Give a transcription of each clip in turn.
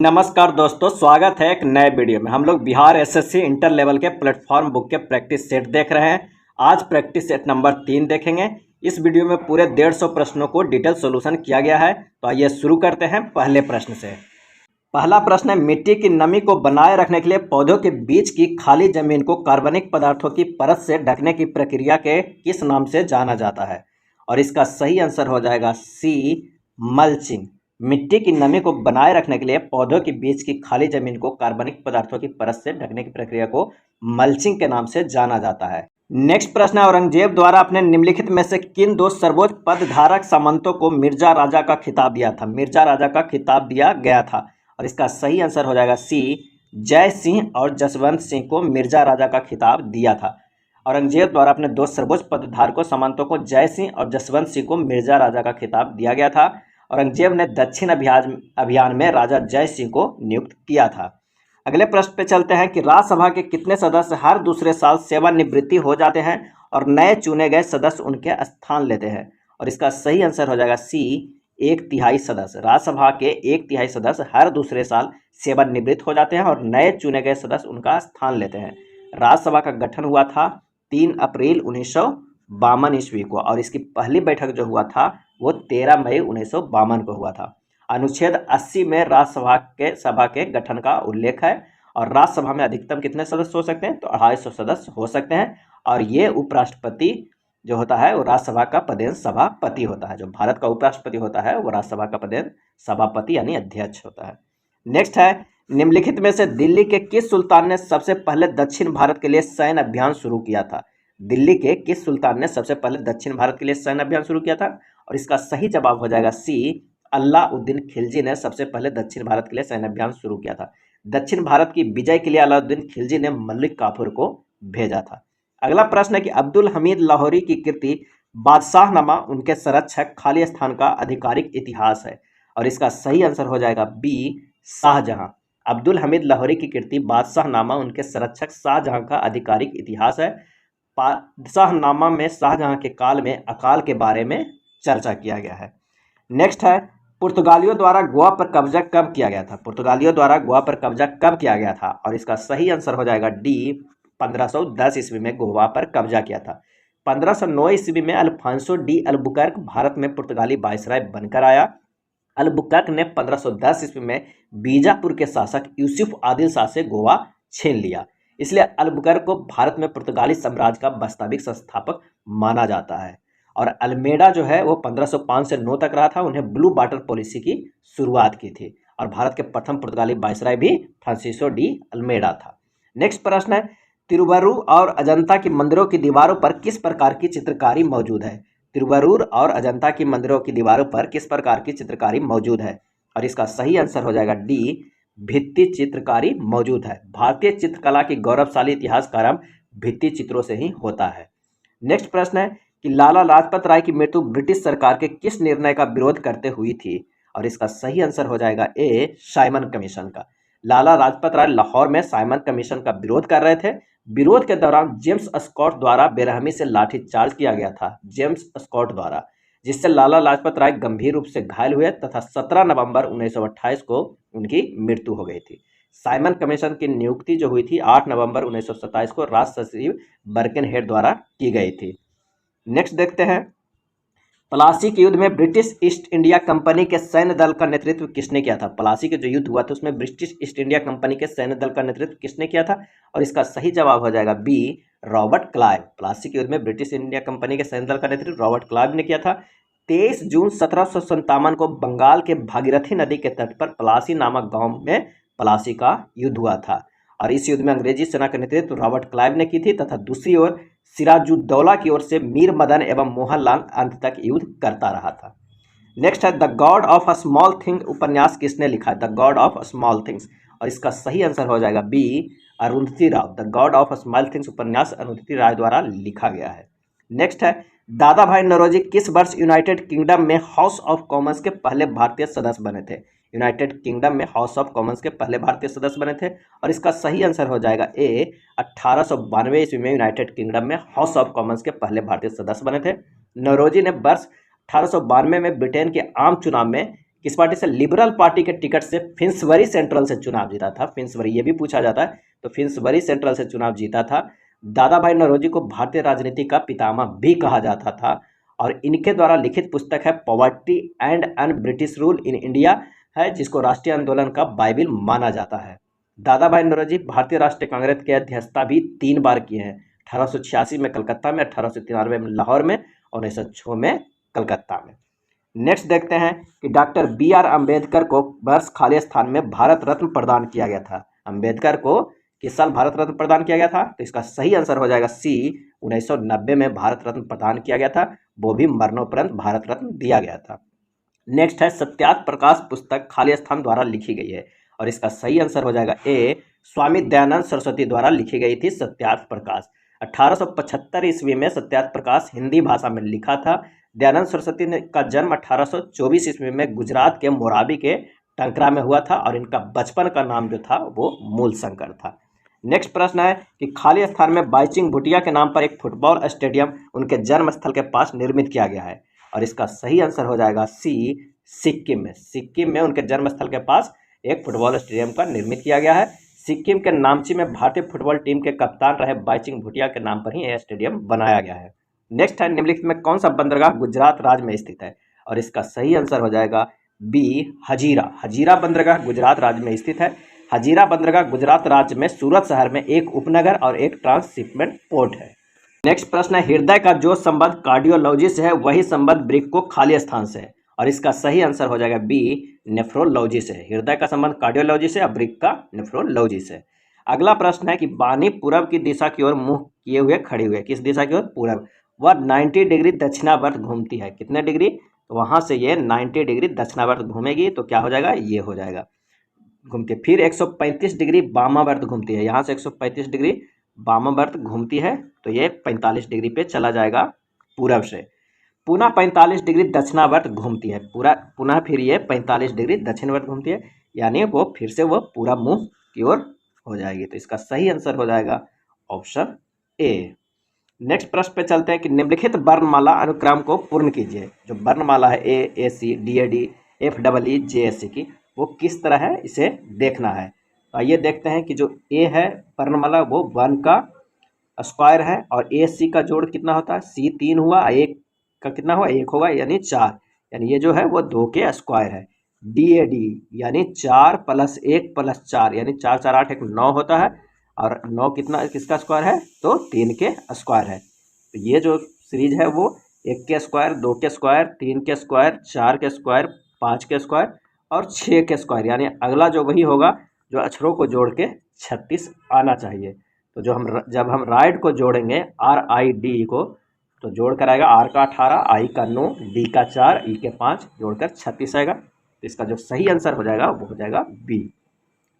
नमस्कार दोस्तों, स्वागत है एक नए वीडियो में। हम लोग बिहार एसएससी इंटर लेवल के प्लेटफॉर्म बुक के प्रैक्टिस सेट देख रहे हैं। आज प्रैक्टिस सेट नंबर 3 देखेंगे। इस वीडियो में पूरे 150 प्रश्नों को डिटेल सॉल्यूशन किया गया है। तो आइए शुरू करते हैं पहले प्रश्न से। पहला प्रश्न है, मिट्टी की नमी को बनाए रखने के लिए पौधों के बीच की खाली जमीन को कार्बनिक पदार्थों की परत से ढकने की प्रक्रिया के किस नाम से जाना जाता है? और इसका सही आंसर हो जाएगा सी, मल्चिंग। मिट्टी की नमी को बनाए रखने के लिए पौधों के बीच की खाली जमीन को कार्बनिक पदार्थों की परत से ढकने की प्रक्रिया को मल्चिंग के नाम से जाना जाता है। नेक्स्ट प्रश्न है, औरंगजेब द्वारा अपने निम्नलिखित में से किन दो सर्वोच्च पद धारक सामंतों को मिर्जा राजा का खिताब दिया था? मिर्जा राजा का खिताब दिया गया था और इसका सही आंसर हो जाएगा सी, जय सिंह और जसवंत सिंह को मिर्जा राजा का खिताब दिया था। औरंगजेब द्वारा अपने दो सर्वोच्च पदधारकों सामंतों को जय सिंह और जसवंत सिंह को मिर्जा राजा का खिताब दिया गया था। औरंगजेब ने दक्षिण अभियान में राजा जय सिंह को नियुक्त किया था। अगले प्रश्न पे चलते हैं कि राज्यसभा के कितने सदस्य हर दूसरे साल सेवानिवृत्ति हो जाते हैं और नए चुने गए सदस्य उनके स्थान लेते हैं? और इसका सही आंसर हो जाएगा सी, 1/3 सदस्य। राज्यसभा के 1/3 सदस्य हर दूसरे साल सेवानिवृत्त हो जाते हैं और नए चुने गए सदस्य उनका स्थान लेते हैं। राज्यसभा का गठन हुआ था 3 अप्रैल 1952 ईस्वी को और इसकी पहली बैठक जो हुआ था वो 13 मई 1952 को हुआ था। अनुच्छेद 80 में राज्यसभा के गठन का उल्लेख है और राज्यसभा में अधिकतम कितने सदस्य हो सकते हैं? तो 250 सदस्य हो सकते हैं और ये उपराष्ट्रपति जो होता है वो राज्यसभा का पदेन सभापति होता है। जो भारत का उपराष्ट्रपति होता है वो राज्यसभा का पदेन सभापति यानी अध्यक्ष होता है। नेक्स्ट है, निम्नलिखित में से दिल्ली के किस सुल्तान ने सबसे पहले दक्षिण भारत के लिए सैन्य अभियान शुरू किया था? दिल्ली के किस सुल्तान ने सबसे पहले दक्षिण भारत के लिए सैन्य अभियान शुरू किया था? और इसका सही जवाब हो जाएगा सी, अलाउद्दीन खिलजी ने सबसे पहले दक्षिण भारत के लिए सैन्य अभियान शुरू किया था। दक्षिण भारत की विजय के लिए अलाउद्दीन खिलजी ने मलिक काफूर को भेजा था। अगला प्रश्न है कि अब्दुल हमीद लाहौरी की कृति बादशाहनामा उनके संरक्षक खाली स्थान का आधिकारिक इतिहास है और इसका सही आंसर हो जाएगा बी, शाहजहां। अब्दुल हमीद लाहौरी की कृति बादशाहनामा उनके संरक्षक शाहजहां का आधिकारिक इतिहास है। बादशाहनामा में शाहजहां के काल में अकाल के बारे में चर्चा किया गया है। नेक्स्ट है, पुर्तगालियों द्वारा गोवा पर कब्जा कब किया गया था? पुर्तगालियों द्वारा गोवा पर कब्जा कब किया गया था? और इसका सही आंसर हो जाएगा डी, 1510 ईस्वी में गोवा पर कब्जा किया था। 1509 ईस्वी में अल्फांसो डी अल्बुकर्क भारत में पुर्तगाली वायसराय बनकर आया। अल्बुकर्क ने 1510 ईस्वी में बीजापुर के शासक यूसुफ आदिल शाह से गोवा छीन लिया। इसलिए अल्बुकर्क को भारत में पुर्तगाली साम्राज्य का वास्तविक संस्थापक माना जाता है। और अल्मेडा जो है वो 1505 से 9 तक रहा था। उन्हें ब्लू वाटर पॉलिसी की शुरुआत की थी और भारत के प्रथम पुर्तगाली वायसराय भी फ्रांसिसो डी अल्मेडा था। नेक्स्ट प्रश्न है, तिरुवरूर और अजंता की मंदिरों की दीवारों पर किस प्रकार की चित्रकारी मौजूद है? तिरुवरूर और अजंता की मंदिरों की दीवारों पर किस प्रकार की चित्रकारी मौजूद है? और इसका सही आंसर हो जाएगा डी, भित्ति चित्रकारी मौजूद है। भारतीय चित्रकला की गौरवशाली इतिहास का आरंभ भित्ति चित्रों से ही होता है। नेक्स्ट प्रश्न है कि लाला लाजपत राय की मृत्यु ब्रिटिश सरकार के किस निर्णय का विरोध करते हुई थी? और इसका सही आंसर हो जाएगा ए, साइमन कमीशन का। लाला लाजपत राय लाहौर में साइमन कमीशन का विरोध कर रहे थे। विरोध के दौरान जेम्स स्कॉट द्वारा बेरहमी से लाठीचार्ज किया गया था, जेम्स स्कॉट द्वारा, जिससे लाला लाजपत राय गंभीर रूप से घायल हुए तथा 17 नवंबर 1928 को उनकी मृत्यु हो गई थी। साइमन कमीशन की नियुक्ति जो हुई थी 8 नवंबर 1927 को राज सचिव बर्किनहेड द्वारा की गई थी। नेक्स्ट देखते हैं, प्लासी के युद्ध में ब्रिटिश ईस्ट इंडिया कंपनी के सैन्य दल का नेतृत्व किसने किया था? प्लासी के जो युद्ध हुआ था उसमें ब्रिटिश ईस्ट इंडिया कंपनी के सैन्य दल का नेतृत्व किसने किया था? और इसका सही जवाब हो जाएगा बी, रॉबर्ट क्लाइव। प्लासी के युद्ध में ब्रिटिश इंडिया कंपनी के सैन्य दल का नेतृत्व रॉबर्ट क्लाइव ने किया था। 23 जून 1757 को बंगाल के भागीरथी नदी के तट पर प्लासी नामक गांव में प्लासी का युद्ध हुआ था और इस युद्ध में अंग्रेजी सेना का नेतृत्व रॉबर्ट क्लाइव ने की थी तथा दूसरी ओर सिराजुद्दौला की ओर से मीर मदन एवं मोहनलाल अंत तक युद्ध करता रहा था। नेक्स्ट है, the god of a small thing उपन्यास किसने लिखा है? The god of small things, और इसका सही आंसर हो जाएगा B, Arundhati Rao. The god of small things उपन्यास अरुंधति राय द्वारा लिखा गया है। नेक्स्ट है, दादा भाई नौरोजी किस वर्ष यूनाइटेड किंगडम में हाउस ऑफ कॉमन्स के पहले भारतीय सदस्य बने थे? यूनाइटेड किंगडम में हाउस ऑफ कॉमन्स के पहले भारतीय सदस्य बने थे और इसका सही आंसर हो जाएगा ए, 1892 ईस्वी में यूनाइटेड किंगडम में हाउस ऑफ कॉमन्स के पहले भारतीय सदस्य बने थे। नौरोजी ने वर्ष 1892 में ब्रिटेन के आम चुनाव में किस पार्टी से? लिबरल पार्टी के टिकट से फिंसबरी सेंट्रल से चुनाव जीता था। फिंसबरी, ये भी पूछा जाता है, तो फिंसबरी सेंट्रल से चुनाव जीता था। दादा भाई नौरोजी को भारतीय राजनीति का पितामह भी कहा जाता था और इनके द्वारा लिखित पुस्तक है poverty and un British rule in India है, जिसको राष्ट्रीय आंदोलन का बाइबिल माना जाता है। दादा भाई नौरोजी भारतीय राष्ट्रीय कांग्रेस के अध्यक्षता भी 3 बार किए हैं। 1886 में कलकत्ता में, 1893 में लाहौर में और 1906 में कलकत्ता में। नेक्स्ट देखते हैं कि डॉक्टर BR अम्बेडकर को वर्ष खालिस्तान में भारत रत्न प्रदान किया गया था। अम्बेडकर को किस साल भारत रत्न प्रदान किया गया था? तो इसका सही आंसर हो जाएगा सी, 1990 में भारत रत्न प्रदान किया गया था, वो भी मरणोपरांत भारत रत्न दिया गया था। नेक्स्ट है सत्यार्थ प्रकाश पुस्तक खालिस्तान द्वारा लिखी गई है और इसका सही आंसर हो जाएगा ए, स्वामी दयानंद सरस्वती द्वारा लिखी गई थी सत्यार्थ प्रकाश। 1875 ईस्वी में सत्यार्थ प्रकाश हिंदी भाषा में लिखा था। दयानंद सरस्वती का जन्म 1824 ईस्वी में गुजरात के मोराबी के टंकरा में हुआ था और इनका बचपन का नाम जो था वो मूल शंकर था। नेक्स्ट प्रश्न है कि खालिस्तान में बाईचुंग भूटिया के नाम पर एक फुटबॉल स्टेडियम उनके जन्म स्थल के पास निर्मित किया गया है और इसका सही आंसर हो जाएगा सी, सिक्किम में। सिक्किम में उनके जन्म स्थल के पास एक फुटबॉल स्टेडियम का निर्मित किया गया है। सिक्किम के नामची में भारतीय फुटबॉल टीम के कप्तान रहे बाईचुंग भूटिया के नाम पर ही यह स्टेडियम बनाया गया है। नेक्स्ट है निम्नलिखित में कौन सा बंदरगाह गुजरात राज्य में स्थित है और इसका सही आंसर हो जाएगा बी, हजीरा। हजीरा बंदरगाह गुजरात राज्य में स्थित है। हजीरा बंदरगाह गुजरात राज्य में सूरत शहर में एक उपनगर और एक ट्रांसशिपमेंट पोर्ट है। नेक्स्ट प्रश्न है हृदय का जो संबंध कार्डियोलॉजी से है वही संबंध ब्रिक को खालिस्तान से है और इसका सही आंसर हो जाएगा बी, नेफ्रोलॉजी से। हृदय का संबंध कार्डियोलॉजी से और ब्रिक का नेफ्रोलॉजी से। अगला प्रश्न है कि बानी पूरब की दिशा की ओर मुंह किए हुए खड़ी हुई है। किस दिशा की ओर? पूरब। वह 90 डिग्री दक्षिणावर्त घूमती है। कितने डिग्री? तो वहां से ये 90 डिग्री दक्षिणावर्त घूमेगी तो क्या हो जाएगा? ये हो जाएगा घूमती है। फिर 135 डिग्री वामावर्त घूमती है। यहाँ से 135 डिग्री वामावर्त घूमती है तो ये 45 डिग्री पे चला जाएगा पूरब से। पुनः 45 डिग्री दक्षिणावर्त घूमती है। पुनः फिर ये 45 डिग्री दक्षिणवर्त घूमती है, यानी वो फिर से वो पूरा मुंह की ओर हो जाएगी। तो इसका सही आंसर हो जाएगा ऑप्शन ए। नेक्स्ट प्रश्न पे चलते हैं कि निम्नलिखित वर्णमाला अनुक्रम को पूर्ण कीजिए। जो वर्णमाला है AAC, DAD, FEE, JSC की, वो किस तरह है इसे देखना है। तो आइए देखते हैं कि जो A है वर्णमाला वो 1 का स्क्वायर है और AC का जोड़ कितना होता है? C 3 हुआ, 1 का कितना हुआ? 1 होगा यानी 4, यानी ये जो है वो 2 के स्क्वायर है। DAD यानी 4 + 1 + 4 यानी 4 4 8 1 9 होता है और 9 कितना किसका स्क्वायर है? तो 3 के स्क्वायर है। तो ये जो सीरीज है वो 1 के स्क्वायर, 2 के स्क्वायर, 3 के स्क्वायर, 4 के स्क्वायर, 5 के स्क्वायर और 6 के स्क्वायर, यानी अगला जो वही होगा जो अक्षरों को जोड़ के 36 आना चाहिए। तो जब हम राइट को जोड़ेंगे RID को तो जोड़ कर आएगा R का 18, I का 9, D का 4, E के 5 जोड़कर 36 आएगा। तो इसका जो सही आंसर हो जाएगा वो हो जाएगा बी।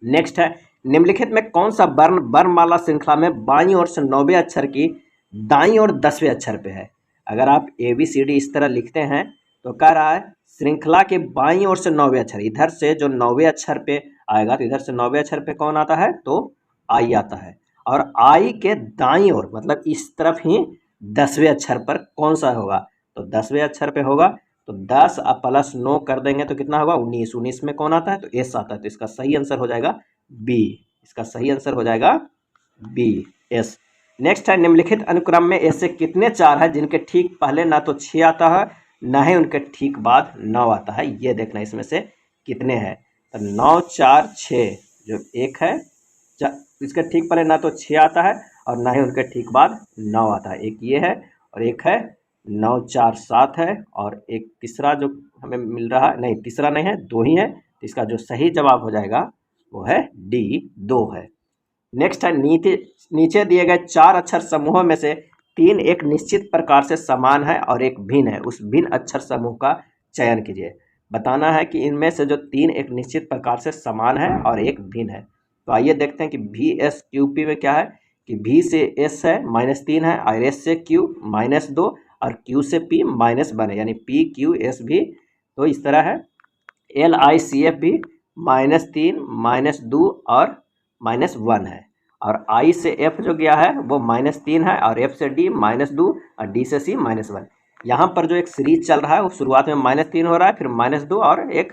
नेक्स्ट है निम्नलिखित में कौन सा वर्ण वर्णमाला श्रृंखला में बाईं ओर से 9वें अक्षर की दाईं ओर 10वें अक्षर पे है। अगर आप ABCD इस तरह लिखते हैं तो कह रहा है श्रृंखला के बाईं ओर से 9वें अक्षर, इधर से जो 9वें अक्षर पे आएगा तो इधर से 9वें अक्षर पे कौन आता है? तो आई आता है। और आई के दाईं ओर मतलब इस तरफ ही 10वें अक्षर पर कौन सा होगा? तो 10वें अक्षर पे होगा तो 10 + 9 कर देंगे तो कितना होगा? 19। 19 में कौन आता है? तो एस आता है। तो इसका सही आंसर हो जाएगा बी। इसका सही आंसर हो जाएगा बी, एस। नेक्स्ट है निम्नलिखित अनुक्रम में ऐसे कितने 4 है जिनके ठीक पहले ना तो 6 आता है ना ही उनके ठीक बाद 9 आता है। ये देखना इसमें से कितने हैं। तो 9 4 6 जो एक है, इसके ठीक पहले ना तो 6 आता है और ना ही उनके ठीक बाद 9 आता है। एक ये है और एक है 9 4 7 है और एक तीसरा जो हमें मिल रहा है, नहीं तीसरा नहीं है, 2 ही है। तो इसका जो सही जवाब हो जाएगा वो है डी, 2 है। नेक्स्ट है नीचे दिए गए 4 अक्षर समूहों में से 3 एक निश्चित प्रकार से समान है और एक भिन्न है, उस भिन्न अक्षर समूह का चयन कीजिए। बताना है कि इनमें से जो 3 एक निश्चित प्रकार से समान है और एक भिन्न है। तो आइए देखते हैं कि VSQP में क्या है कि V से S है -3 है और S से Q -2 और Q से P -1 है, यानी PQS भी तो इस तरह है। LICF भी -3 -2 और -1 है और I से F जो गया है वो -3 है और F से D -2 और D से C -1। यहाँ पर जो एक सीरीज चल रहा है वो शुरुआत में -3 हो रहा है, फिर -2 और एक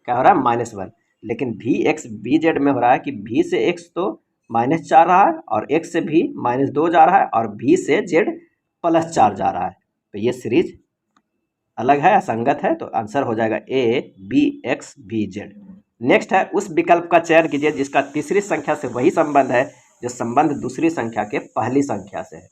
क्या हो रहा है -1, लेकिन वी एक्स वी जेड में हो रहा है कि वी से एक्स तो -4 रहा है और एक्स से भी -2 जा रहा है और वी से जेड +4 जा रहा है। तो ये सीरीज अलग है, असंगत है, तो आंसर हो जाएगा A B X V Z. Next है उस विकल्प का चयन कीजिए जिसका तीसरी संख्या से वही संबंध है जो संबंध दूसरी संख्या के पहली संख्या से है।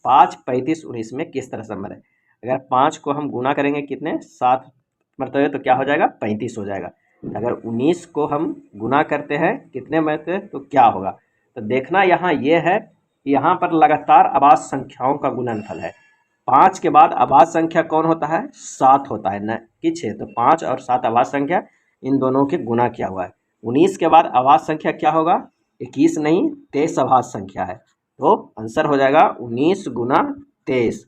5, 35, 19 में किस तरह संबंध है? अगर 5 को हम गुना करेंगे कितने 7 मरतबे तो क्या हो जाएगा 35 हो जाएगा। अगर 19 को हम गुना करते हैं कितने मरतबे तो क्या होगा? तो देखना यहाँ ये है कि यहाँ पर लगातार अभाज्य संख्याओं का गुणनफल है। 5 के बाद अभाज्य संख्या कौन होता है? 7 होता है, न कि 6। तो 5 और 7 अभाज्य संख्या, इन दोनों के गुना किया हुआ है। 19 के बाद अभाज्य संख्या क्या होगा? 21 नहीं 23 अभाज्य संख्या है। तो आंसर हो जाएगा 19 गुना 23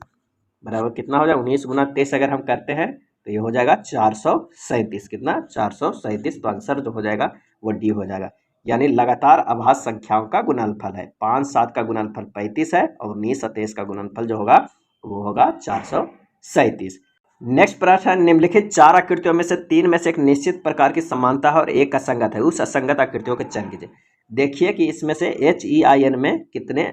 बराबर कितना हो जाएगा? 19 गुना 23 अगर हम करते हैं तो ये हो जाएगा 437। कितना? 437। तो आंसर जो हो जाएगा वो डी हो जाएगा। यानी लगातार अभाज्य संख्याओं का गुणनफल है। 5, 7 का गुणनफल 35 है और 19 और 23 का गुणनफल जो होगा वो होगा 437। नेक्स्ट प्रश्न है, निम्नलिखित 4 आकृतियों में से 3 में से एक निश्चित प्रकार की समानता है और एक असंगत है, उस असंगत आकृतियों के चयन कीजिए। देखिए कि इसमें से HEIN में कितने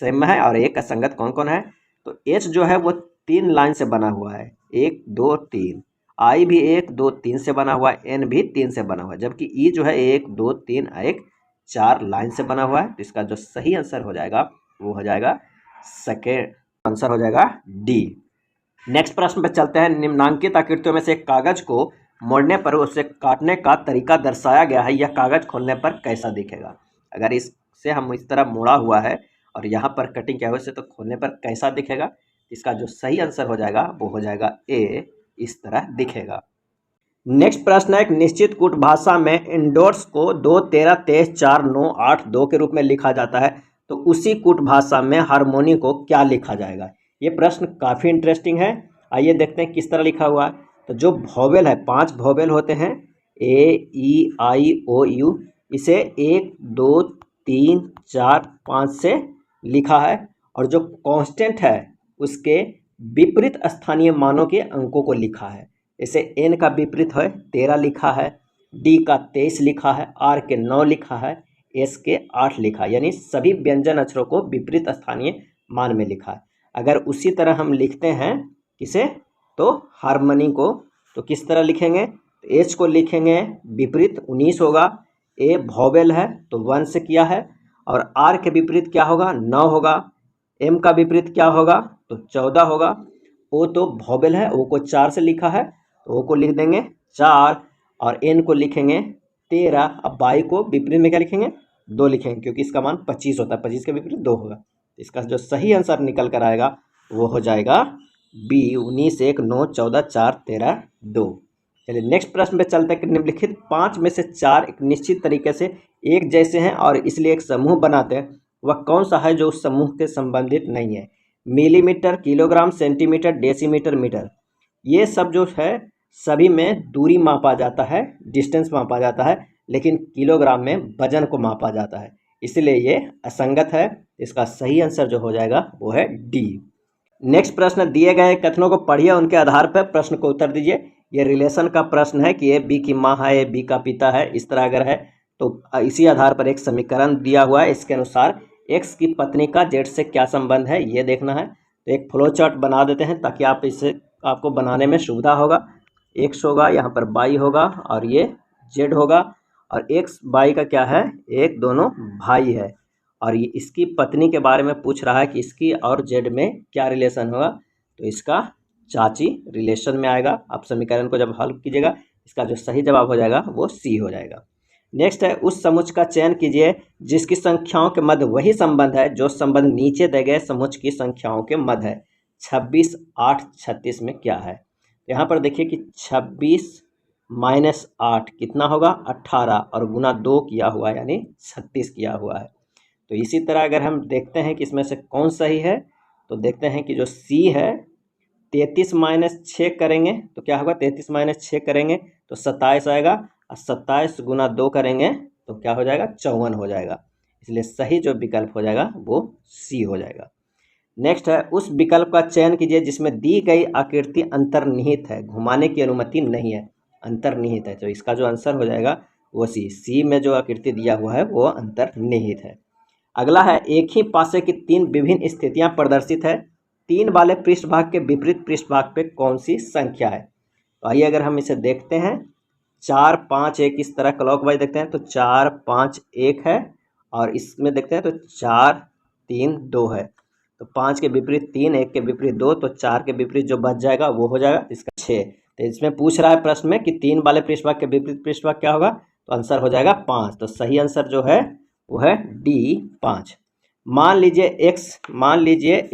सेम है और एक असंगत कौन कौन है। तो H जो है वो 3 लाइन से बना हुआ है, 1 2 3। I भी 1 2 3 से बना हुआ है, N भी 3 से बना हुआ है, जबकि E जो है 1 2 3 1 4 लाइन से बना हुआ है। तो इसका जो सही आंसर हो जाएगा वो हो जाएगा सेकेंड, आंसर हो जाएगा डी। नेक्स्ट प्रश्न पे चलते हैं। निम्नांकित आकृतियों में से एक कागज को मोड़ने पर उसे काटने का तरीका दर्शाया गया है, यह कागज खोलने पर कैसा दिखेगा? अगर इससे हम इस तरह मोड़ा हुआ है और यहाँ पर कटिंग किया हुआ है तो खोलने पर कैसा दिखेगा? इसका जो सही आंसर हो जाएगा वो हो जाएगा ए, इस तरह दिखेगा। नेक्स्ट प्रश्न है, एक निश्चित कूट भाषा में इंडोर्स को 2 13 23 4 9 8 2 के रूप में लिखा जाता है, तो उसी कूट भाषा में हार्मोनी को क्या लिखा जाएगा? ये प्रश्न काफ़ी इंटरेस्टिंग है। आइए देखते हैं किस तरह लिखा हुआ है। तो जो वोवेल है, 5 वोवेल होते हैं, ए ई आई ओ यू, इसे 1 2 3 4 5 से लिखा है और जो कांस्टेंट है उसके विपरीत स्थानीय मानों के अंकों को लिखा है। जैसे एन का विपरीत है 13 लिखा है, डी का 23 लिखा है, आर के 9 लिखा है, एस के 8 लिखा है, यानी सभी व्यंजन अक्षरों को विपरीत स्थानीय मान में लिखा है। अगर उसी तरह हम लिखते हैं किसे, तो हार्मनी को, तो किस तरह लिखेंगे? तो एच को लिखेंगे विपरीत 19 होगा, ए वोवेल है तो 1 से किया है, और आर के विपरीत क्या होगा? 9 होगा, एम का विपरीत क्या होगा? तो 14 होगा, ओ तो वोवेल है, ओ को 4 से लिखा है तो ओ को लिख देंगे 4, और एन को लिखेंगे 13। अब बाई को विपरीत में क्या लिखेंगे? 2 लिखेंगे, क्योंकि इसका मान 25 होता है, 25 के विपरीत 2 होगा। इसका जो सही आंसर निकल कर आएगा वो हो जाएगा बी, 19 1 9 14 4 13 2। चलिए नेक्स्ट प्रश्न पे चलते हैं कि निम्नलिखित 5 में से 4 एक निश्चित तरीके से एक जैसे हैं और इसलिए एक समूह बनाते हैं, वह कौन सा है जो उस समूह के संबंधित नहीं है? Millimetre, kilogram, centimetre, decimetre, metre, ये सब जो है सभी में दूरी मापा जाता है, डिस्टेंस मापा जाता है, लेकिन किलोग्राम में वजन को मापा जाता है, इसलिए ये असंगत है। इसका सही आंसर जो हो जाएगा वो है डी। नेक्स्ट प्रश्न, दिए गए कथनों को पढ़िए, उनके आधार पर प्रश्न को उत्तर दीजिए। ये रिलेशन का प्रश्न है कि ए बी की माँ है, ए बी का पिता है, इस तरह अगर है तो इसी आधार पर एक समीकरण दिया हुआ है। इसके अनुसार एक्स की पत्नी का जेड से क्या संबंध है ये देखना है। तो एक फ्लो चार्ट बना देते हैं ताकि आप इसे आपको बनाने में सुविधा होगा। एक्स होगा, यहाँ पर वाई होगा और ये जेड होगा, और एक्स वाई का क्या है? एक दोनों भाई है, और ये इसकी पत्नी के बारे में पूछ रहा है कि इसकी और जेड में क्या रिलेशन होगा, तो इसका चाची रिलेशन में आएगा। आप समीकरण को जब हल कीजिएगा इसका जो सही जवाब हो जाएगा वो सी हो जाएगा। नेक्स्ट है, उस समुच्च का चयन कीजिए जिसकी संख्याओं के मध्य वही संबंध है जो संबंध नीचे दिए गए समुच्च की संख्याओं के मध्य है। 26 8 36 में क्या है? यहाँ पर देखिए कि 26 माइनस 8 कितना होगा? 18, और गुना 2 किया हुआ है यानी 36 किया हुआ है। तो इसी तरह अगर हम देखते हैं कि इसमें से कौन सही है, तो देखते हैं कि जो सी है 33 माइनस 6 करेंगे तो क्या होगा? 33 माइनस 6 करेंगे तो 27 आएगा, और 27 गुना 2 करेंगे तो क्या हो जाएगा? 54 हो जाएगा। इसलिए सही जो विकल्प हो जाएगा वो सी हो जाएगा। नेक्स्ट है, उस विकल्प का चयन कीजिए जिसमें दी गई आकृति अंतर्निहित है, घुमाने की अनुमति नहीं है। अंतर्निहित है। तो इसका जो आंसर हो जाएगा वो सी में जो आकृति दिया हुआ है वो अंतर्निहित है। अगला है, एक ही पासे की तीन विभिन्न स्थितियां प्रदर्शित है, तीन वाले पृष्ठभाग के विपरीत पृष्ठभाग पे कौन सी संख्या है। तो आइए अगर हम इसे देखते हैं, 4 5 1 इस तरह क्लॉकवाइज देखते हैं तो 4 5 1 है, और इसमें देखते हैं तो 4 3 2 है। तो 5 के विपरीत 3, 1 के विपरीत 2, तो 4 के विपरीत जो बच जाएगा वो हो जाएगा इसका 6। तो इसमें पूछ रहा है प्रश्न में कि तीन वाले पृष्ठभाग के विपरीत पृष्ठभाग क्या होगा, तो आंसर हो जाएगा 5। तो सही आंसर जो है वो है डी 5। मान लीजिए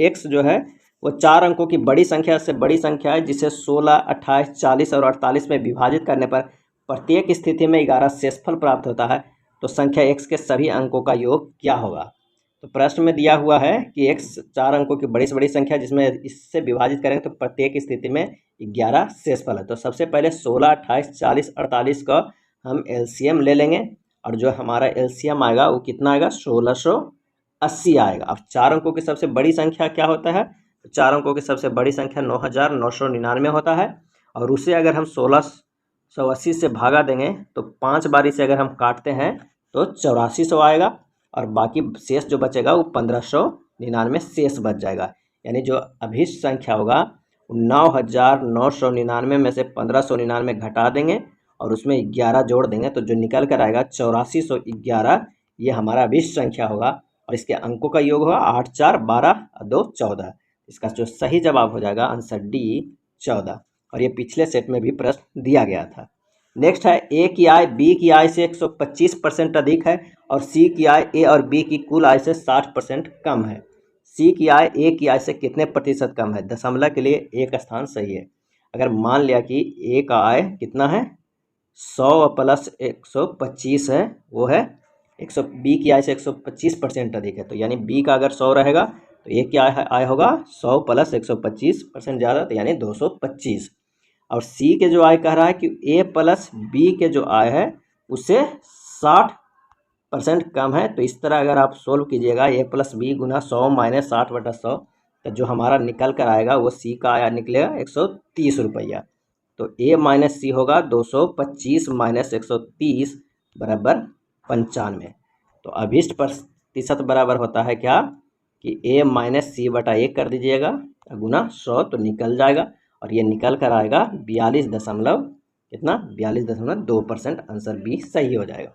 x जो है वो 4 अंकों की बड़ी संख्या से बड़ी संख्या है, जिसे 16 28 40 और 48 में विभाजित करने पर प्रत्येक स्थिति में 11 शेषफल प्राप्त होता है। तो संख्या x के सभी अंकों का योग क्या होगा। तो प्रश्न में दिया हुआ है कि x 4 अंकों की बड़ी से बड़ी संख्या जिसमें इससे विभाजित करेंगे तो प्रत्येक स्थिति में 11 शेषफल है। तो सबसे पहले 16 28 40 48 का हम एलसीएम ले लेंगे, और जो हमारा एलसीएम आएगा वो कितना आएगा, 1680 आएगा। अब 4 अंकों की सबसे बड़ी संख्या क्या होता है, तो 4 अंकों की सबसे बड़ी संख्या 9999 होता है, और उसे अगर हम 1680 से भागा देंगे तो 5 बारी से अगर हम काटते हैं तो 8400 आएगा, और बाकी शेष जो बचेगा वो 1599 शेष बच जाएगा। यानी जो अभिष्ट संख्या होगा 9999 में से 1599 घटा देंगे और उसमें 11 जोड़ देंगे, तो जो निकल कर आएगा 8411, ये हमारा अभिष्ट संख्या होगा। और इसके अंकों का योग होगा 8 4 12 2 14। इसका जो सही जवाब हो जाएगा आंसर डी 14। और ये पिछले सेट में भी प्रश्न दिया गया था। नेक्स्ट है, ए की आय बी की आय से 125% अधिक है, और सी की आय ए और बी की कुल आय से 60% कम है। सी की आय ए की आय से कितने प्रतिशत कम है। दशमलव के लिए एक स्थान सही है। अगर मान लिया कि ए का आय कितना है 100 प्लस 125 है, वो है 100, बी की आय से 125% अधिक है, तो यानी बी का अगर 100 रहेगा तो ए की आय होगा 100 प्लस 125% ज़्यादा, तो यानी 225। और सी के जो आय कह रहा है कि ए प्लस बी के जो आय है उससे 60% कम है। तो इस तरह अगर आप सोल्व कीजिएगा, ए प्लस बी गुना 100 माइनस 60/100, तो जो हमारा निकल कर आएगा वो सी का आया निकलेगा 130 रुपया। तो ए माइनस सी होगा 225 माइनस 130 बराबर 95। तो अभिष्ट प्रतिशत बराबर होता है क्या कि ए माइनस सी बटा 1 कर दीजिएगा गुना 100, तो निकल जाएगा, और ये निकल कर आएगा 42.2%। आंसर बी सही हो जाएगा।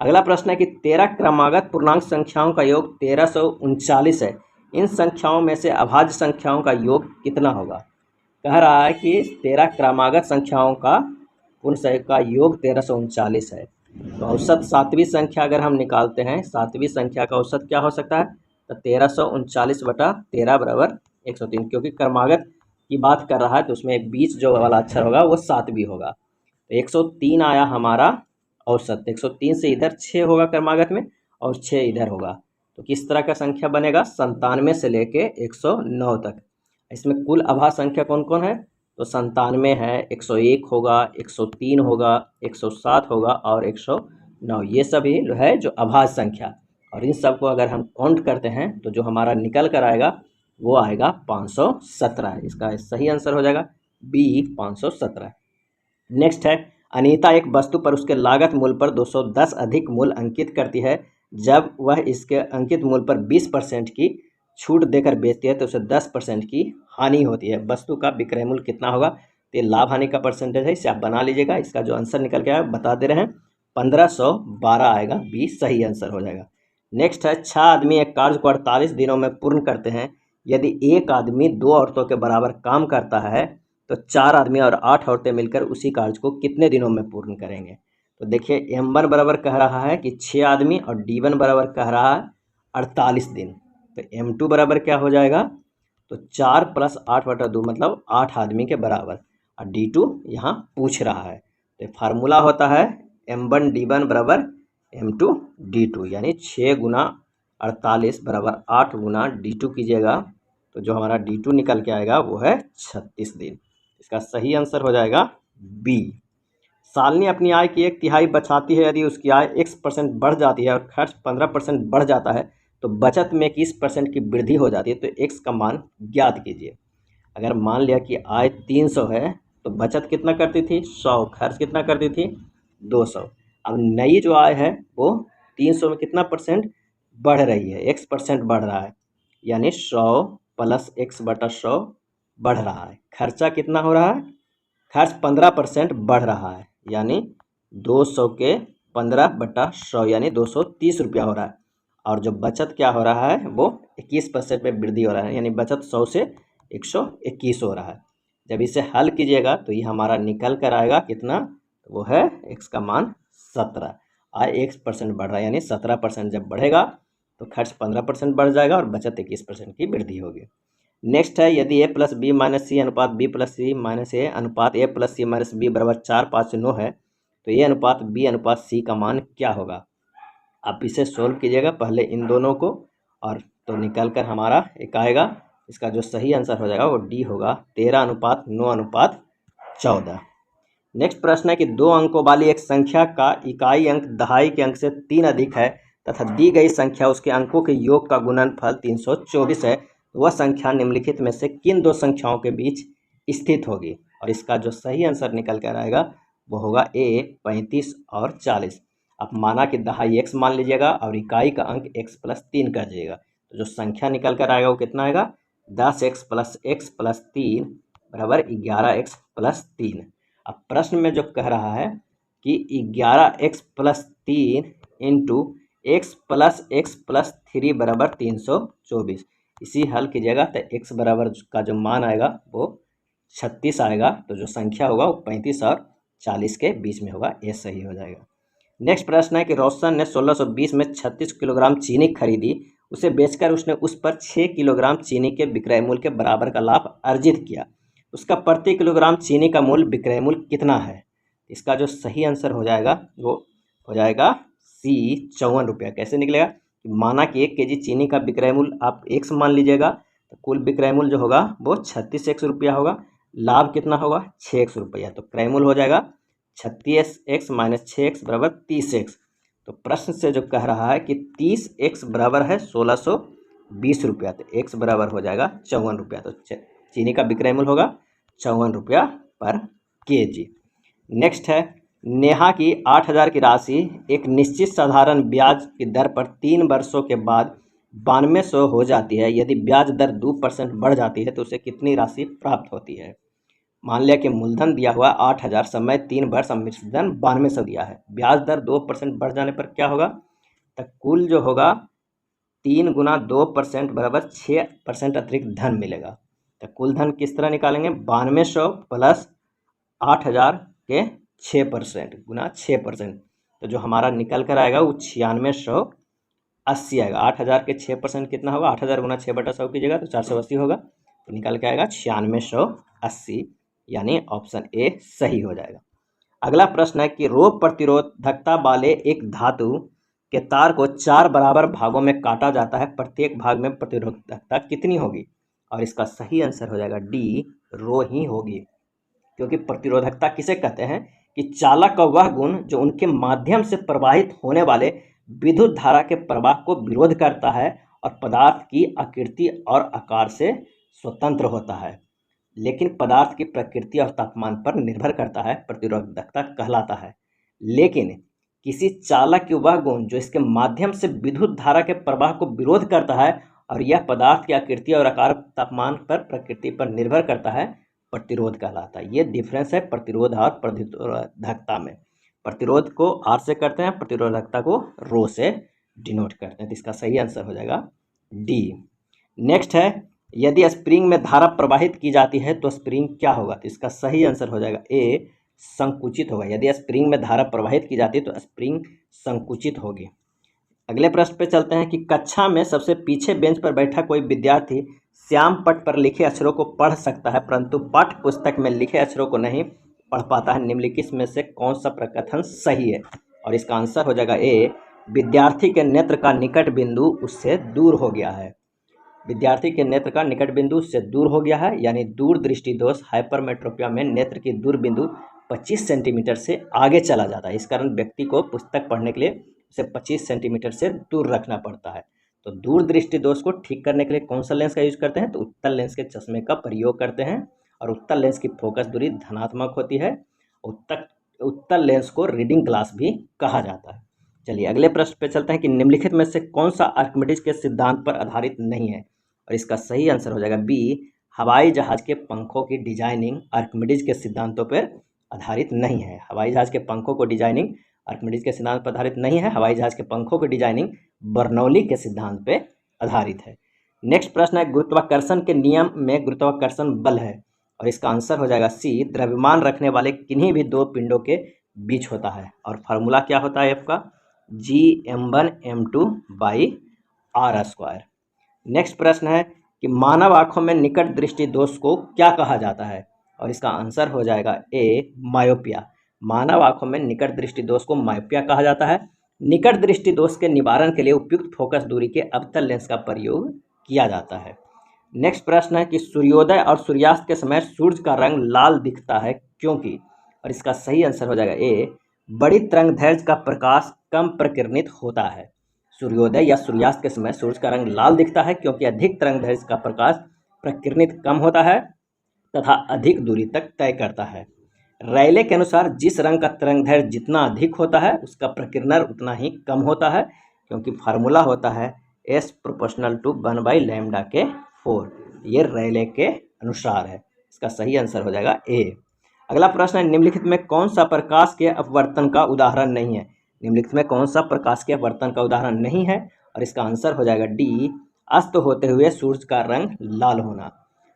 अगला प्रश्न है कि 13 क्रमागत पूर्णांक संख्याओं का योग 1339 है, इन संख्याओं में से अभाज्य संख्याओं का योग कितना होगा। कह रहा है कि 13 क्रमागत संख्याओं का पूर्ण का योग 1339 है। तो औसत सातवीं संख्या अगर हम निकालते हैं, सातवीं संख्या का औसत क्या हो सकता है, तो 1339 बटा 13 बराबर 103, क्योंकि क्रमागत की बात कर रहा है तो उसमें बीच जो वाला अक्षर होगा वो 7 भी होगा। तो 103 आया हमारा औसत। 103 से इधर 6 होगा क्रमागत में और 6 इधर होगा, तो किस तरह का संख्या बनेगा, 97 से लेके 109 तक। इसमें कुल अभाज्य संख्या कौन कौन है, तो 97 है, 101 होगा, 103 होगा, 107 होगा और 109, ये सभी है जो अभाज्य संख्या। और इन सबको अगर हम काउंट करते हैं तो जो हमारा निकल कर आएगा वो आएगा 517। इसका सही आंसर हो जाएगा बी 517। नेक्स्ट है, अनीता एक वस्तु पर उसके लागत मूल्य पर 210 अधिक मूल्य अंकित करती है। जब वह इसके अंकित मूल्य पर 20% की छूट देकर बेचती है तो उसे 10% की हानि होती है। वस्तु का विक्रय मूल्य कितना होगा, तो ये लाभ हानि का परसेंटेज है, इसे आप बना लीजिएगा। इसका जो आंसर निकल के आया बता दे रहे हैं, 1512 आएगा, बी सही आंसर हो जाएगा। नेक्स्ट है, 6 आदमी एक कार्य को 48 दिनों में पूर्ण करते हैं। यदि एक आदमी 2 औरतों के बराबर काम करता है तो 4 आदमी और 8 औरतें मिलकर उसी कार्य को कितने दिनों में पूर्ण करेंगे। तो देखिए M1 बराबर कह रहा है कि 6 आदमी और D1 बराबर कह रहा है 48 दिन। तो M2 बराबर क्या हो जाएगा, तो 4 प्लस 8/2 मतलब 8 आदमी के बराबर, और D2 यहाँ पूछ रहा है। तो फार्मूला होता है M1 D1 बराबर M2 D2, यानी 6 गुना 48 बराबर 8 गुना D2 कीजिएगा तो जो हमारा D2 निकल के आएगा वो है 36 दिन। इसका सही आंसर हो जाएगा बी। सालनी अपनी आय की 1/3 बचाती है। यदि उसकी आय x% बढ़ जाती है और खर्च 15% बढ़ जाता है तो बचत में 21% की वृद्धि हो जाती है। तो x का मान ज्ञात कीजिए। अगर मान लिया कि आय 300 है तो बचत कितना करती थी 100, खर्च कितना करती थी 200। अब नई जो आय है वो 300 में कितना परसेंट बढ़ रही है, x% बढ़ रहा है, यानी 100 प्लस x/100 बढ़ रहा है। खर्चा कितना हो रहा है, खर्च 15% बढ़ रहा है, यानी 200 के 15/100 यानी 230 रुपया हो रहा है। और जो बचत क्या हो रहा है वो 21% में वृद्धि हो रहा है, यानी बचत 100 से 121 हो रहा है। जब इसे हल कीजिएगा तो ये हमारा निकल कर आएगा कितना, तो वो है x का मान 17। आय 1% बढ़ रहा है, यानी 17% जब बढ़ेगा तो खर्च 15% बढ़ जाएगा और बचत 21% की वृद्धि होगी। नेक्स्ट है, यदि a plus B minus C अनुपात b plus C minus A अनुपात a plus C minus B बराबर 4, 5 से 9 है, तो a अनुपात b अनुपात c का मान क्या होगा। आप इसे सोल्व कीजिएगा पहले इन दोनों को, और तो निकल कर हमारा एक आएगा, इसका जो सही आंसर हो जाएगा वो डी होगा, 13:9:14। नेक्स्ट प्रश्न है कि 2 अंकों वाली एक संख्या का इकाई अंक दहाई के अंक से 3 अधिक है तथा दी गई संख्या उसके अंकों के योग का गुणनफल 324 है, वह संख्या निम्नलिखित में से किन दो संख्याओं के बीच स्थित होगी। और इसका जो सही आंसर निकल कर आएगा वो होगा ए 35 और 40। आप माना कि दहाई x मान लीजिएगा और इकाई का अंक x प्लस 3 कर दीजिएगा, तो जो संख्या निकल कर आएगा वो कितना आएगा 10x प्लस x प्लस 3 बराबर 11x प्लस 3। अब प्रश्न में जो कह रहा है कि 11x plus 3 into x plus 3 बराबर 324, इसी हल कीजिएगा तो x बराबर का जो मान आएगा वो 36 आएगा, तो जो संख्या होगा वो 35 और 40 के बीच में होगा, ये सही हो जाएगा। नेक्स्ट प्रश्न है कि रोशन ने 1620 में 36 किलोग्राम चीनी खरीदी, उसे बेचकर उसने उस पर 6 किलोग्राम चीनी के विक्रय मूल्य के बराबर का लाभ अर्जित किया। उसका प्रति किलोग्राम चीनी का मूल्य विक्रय मूल्य कितना है। इसका जो सही आंसर हो जाएगा वो हो जाएगा सी 54 रुपया। कैसे निकलेगा, माना कि 1 केजी चीनी का विक्रय मूल्य आप x मान लीजिएगा, तो कुल विक्रय मूल्य जो होगा वो 36x रुपया होगा, लाभ कितना होगा 6x रुपया, तो क्रय मूल्य हो जाएगा 36x माइनस 6x बराबर 30x। तो प्रश्न से जो कह रहा है कि 30x बराबर है 1620 रुपया, तो x बराबर हो जाएगा 54 रुपया, तो चीनी का विक्रय मूल्य होगा 54 रुपया पर केजी। नेक्स्ट है, नेहा की 8000 की राशि एक निश्चित साधारण ब्याज की दर पर 3 वर्षों के बाद 9200 हो जाती है। यदि ब्याज दर 2% बढ़ जाती है तो उसे कितनी राशि प्राप्त होती है। मान लिया कि मूलधन दिया हुआ 8000, समय 3 वर्ष, मिश्रधन 9200 दिया है, ब्याज दर 2% बढ़ जाने पर क्या होगा, तो कुल जो होगा 3 गुना 2% बराबर 6% अतिरिक्त धन मिलेगा। तो कुल धन किस तरह निकालेंगे, 9200 प्लस 8000 के 6% गुना 6%, तो जो हमारा निकल कर आएगा वो 9680 आएगा। 8000 के 6% कितना होगा, 8000 गुना 6/100 कीजिएगा तो 480 होगा, तो निकल के आएगा 9680, यानी ऑप्शन ए सही हो जाएगा। अगला प्रश्न है कि रोग प्रतिरोधकता वाले एक धातु के तार को 4 बराबर भागों में काटा जाता है, प्रत्येक भाग में प्रतिरोधकता कितनी होगी। और इसका सही आंसर हो जाएगा डी रो ही होगी, क्योंकि प्रतिरोधकता किसे कहते हैं कि चालक का वह गुण जो उनके माध्यम से प्रवाहित होने वाले विद्युत धारा के प्रवाह को विरोध करता है और पदार्थ की आकृति और आकार से स्वतंत्र होता है, लेकिन पदार्थ की प्रकृति और तापमान पर निर्भर करता है, प्रतिरोधकता कहलाता है। लेकिन किसी चालक की वह गुण जो इसके माध्यम से विद्युत धारा के प्रवाह को विरोध करता है और यह पदार्थ की आकृति और आकार तापमान पर प्रकृति पर निर्भर करता है, प्रतिरोध कहलाता है। ये डिफरेंस है प्रतिरोध और प्रतिरोधकता में। प्रतिरोध को आर से करते हैं, प्रतिरोधकता को रो से डिनोट करते हैं, तो इसका सही आंसर हो जाएगा डी। नेक्स्ट है, यदि स्प्रिंग में धारा प्रवाहित की जाती है तो स्प्रिंग क्या होगा, तो इसका सही आंसर हो जाएगा ए संकुचित होगा। यदि स्प्रिंग में धारा प्रवाहित की जाती है तो स्प्रिंग संकुचित होगी। अगले प्रश्न पे चलते हैं कि कक्षा में सबसे पीछे बेंच पर बैठा कोई विद्यार्थी श्याम पट पर लिखे अक्षरों को पढ़ सकता है परंतु पाठ्य पुस्तक में लिखे अक्षरों को नहीं पढ़ पाता है, निम्नलिखित में से कौन सा प्रकथन सही है। और इसका आंसर हो जाएगा ए विद्यार्थी के नेत्र का निकट बिंदु उससे दूर हो गया है। विद्यार्थी के नेत्र का निकट बिंदु उससे दूर हो गया है, यानी दूर दृष्टि दोष हाइपरमेट्रोपिया में नेत्र की दूर बिंदु 25 सेंटीमीटर से आगे चला जाता है। इस कारण व्यक्ति को पुस्तक पढ़ने के लिए उसे 25 सेंटीमीटर से दूर रखना पड़ता है। तो दूर दृष्टि दोष को ठीक करने के लिए कौन सा लेंस का यूज करते हैं, तो उत्तल लेंस के चश्मे का प्रयोग करते हैं और उत्तल लेंस की फोकस दूरी धनात्मक होती है। उत्तल लेंस को रीडिंग ग्लास भी कहा जाता है। चलिए अगले प्रश्न पे चलते हैं कि निम्नलिखित में से कौन सा आर्किमिडीज के सिद्धांत पर आधारित नहीं है, और इसका सही आंसर हो जाएगा बी, हवाई जहाज के पंखों की डिजाइनिंग आर्किमिडीज के सिद्धांतों पर आधारित नहीं है। हवाई जहाज के पंखों को डिजाइनिंग आर्किमिडीज के सिद्धांत पर आधारित नहीं है। हवाई जहाज के पंखों की डिजाइनिंग बर्नौली के सिद्धांत पे आधारित है। नेक्स्ट प्रश्न है, गुरुत्वाकर्षण के नियम में गुरुत्वाकर्षण बल है, और इसका आंसर हो जाएगा सी, द्रव्यमान रखने वाले किन्हीं भी दो पिंडों के बीच होता है। और फार्मूला क्या होता है एफ का, Gm1m2/r²। नेक्स्ट प्रश्न है कि मानव आंखों में निकट दृष्टि दोष को क्या कहा जाता है, और इसका आंसर हो जाएगा ए, मायोपिया। मानव आंखों में निकट दृष्टि दोष को मायोपिया कहा जाता है। निकट दृष्टि दोष के निवारण के लिए उपयुक्त फोकस दूरी के अवतल लेंस का प्रयोग किया जाता है। नेक्स्ट प्रश्न है कि सूर्योदय और सूर्यास्त के समय सूर्य का रंग लाल दिखता है क्योंकि, और इसका सही आंसर हो जाएगा ए, बड़ी तरंगदैर्घ्य का प्रकाश कम प्रकीर्णित होता है। सूर्योदय या सूर्यास्त के समय सूर्य का रंग लाल दिखता है क्योंकि अधिक तरंगदैर्घ्य का प्रकाश प्रकीर्णित कम होता है तथा अधिक दूरी तक तय करता है। रैले के अनुसार जिस रंग का तरंगदैर्घ्य जितना अधिक होता है उसका प्रकीर्णन उतना ही कम होता है, क्योंकि फार्मूला होता है S प्रोपोर्शनल टू 1/λ/4। ये रैले के अनुसार है। इसका सही आंसर हो जाएगा ए। अगला प्रश्न है, निम्नलिखित में कौन सा प्रकाश के अपवर्तन का उदाहरण नहीं है। निम्नलिखित में कौन सा प्रकाश के अपवर्तन का उदाहरण नहीं है, और इसका आंसर हो जाएगा डी, अस्त होते हुए सूर्य का रंग लाल होना।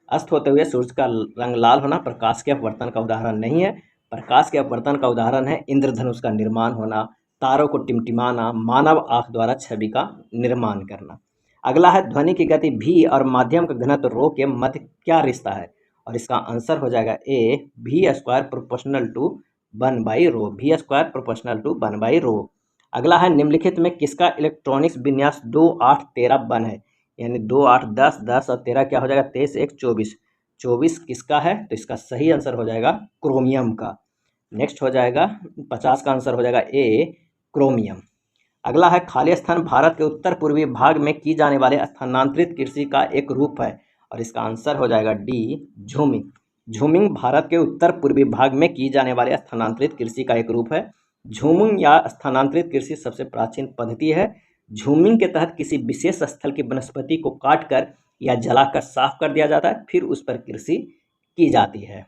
अस्त होते हुए सूर्य का रंग लाल होना प्रकाश के अपवर्तन का उदाहरण नहीं है। प्रकाश के अपवर्तन का उदाहरण है इंद्रधनुष का निर्माण होना, तारों को टिमटिमाना, मानव आंख द्वारा छवि का निर्माण करना। अगला है, ध्वनि की गति भी और माध्यम का घनत्व रो के मध्य क्या रिश्ता है, और इसका आंसर हो जाएगा A, v² proportional to 1/ρ। v² proportional to 1/ρ। अगला है, निम्नलिखित में किसका इलेक्ट्रॉनिक्स विन्यास 2, 8, 13 बन है, यानी 2, 8, 10, 10 और 13 क्या हो जाएगा, 23, 1, 24। 24 किसका है, तो इसका सही आंसर हो जाएगा क्रोमियम का। नेक्स्ट हो जाएगा 50 का आंसर हो जाएगा ए, क्रोमियम। अगला है, खाली स्थान भारत के उत्तर पूर्वी भाग में की जाने वाले स्थानांतरित कृषि का एक रूप है, और इसका आंसर हो जाएगा डी, झूमिंग। झूमिंग भारत के उत्तर पूर्वी भाग में की जाने वाले स्थानांतरित कृषि का एक रूप है। झूमिंग या स्थानांतरित कृषि सबसे प्राचीन पद्धति है। झूमिंग के तहत किसी विशेष स्थल की वनस्पति को काटकर या जलाकर साफ कर दिया जाता है, फिर उस पर कृषि की जाती है।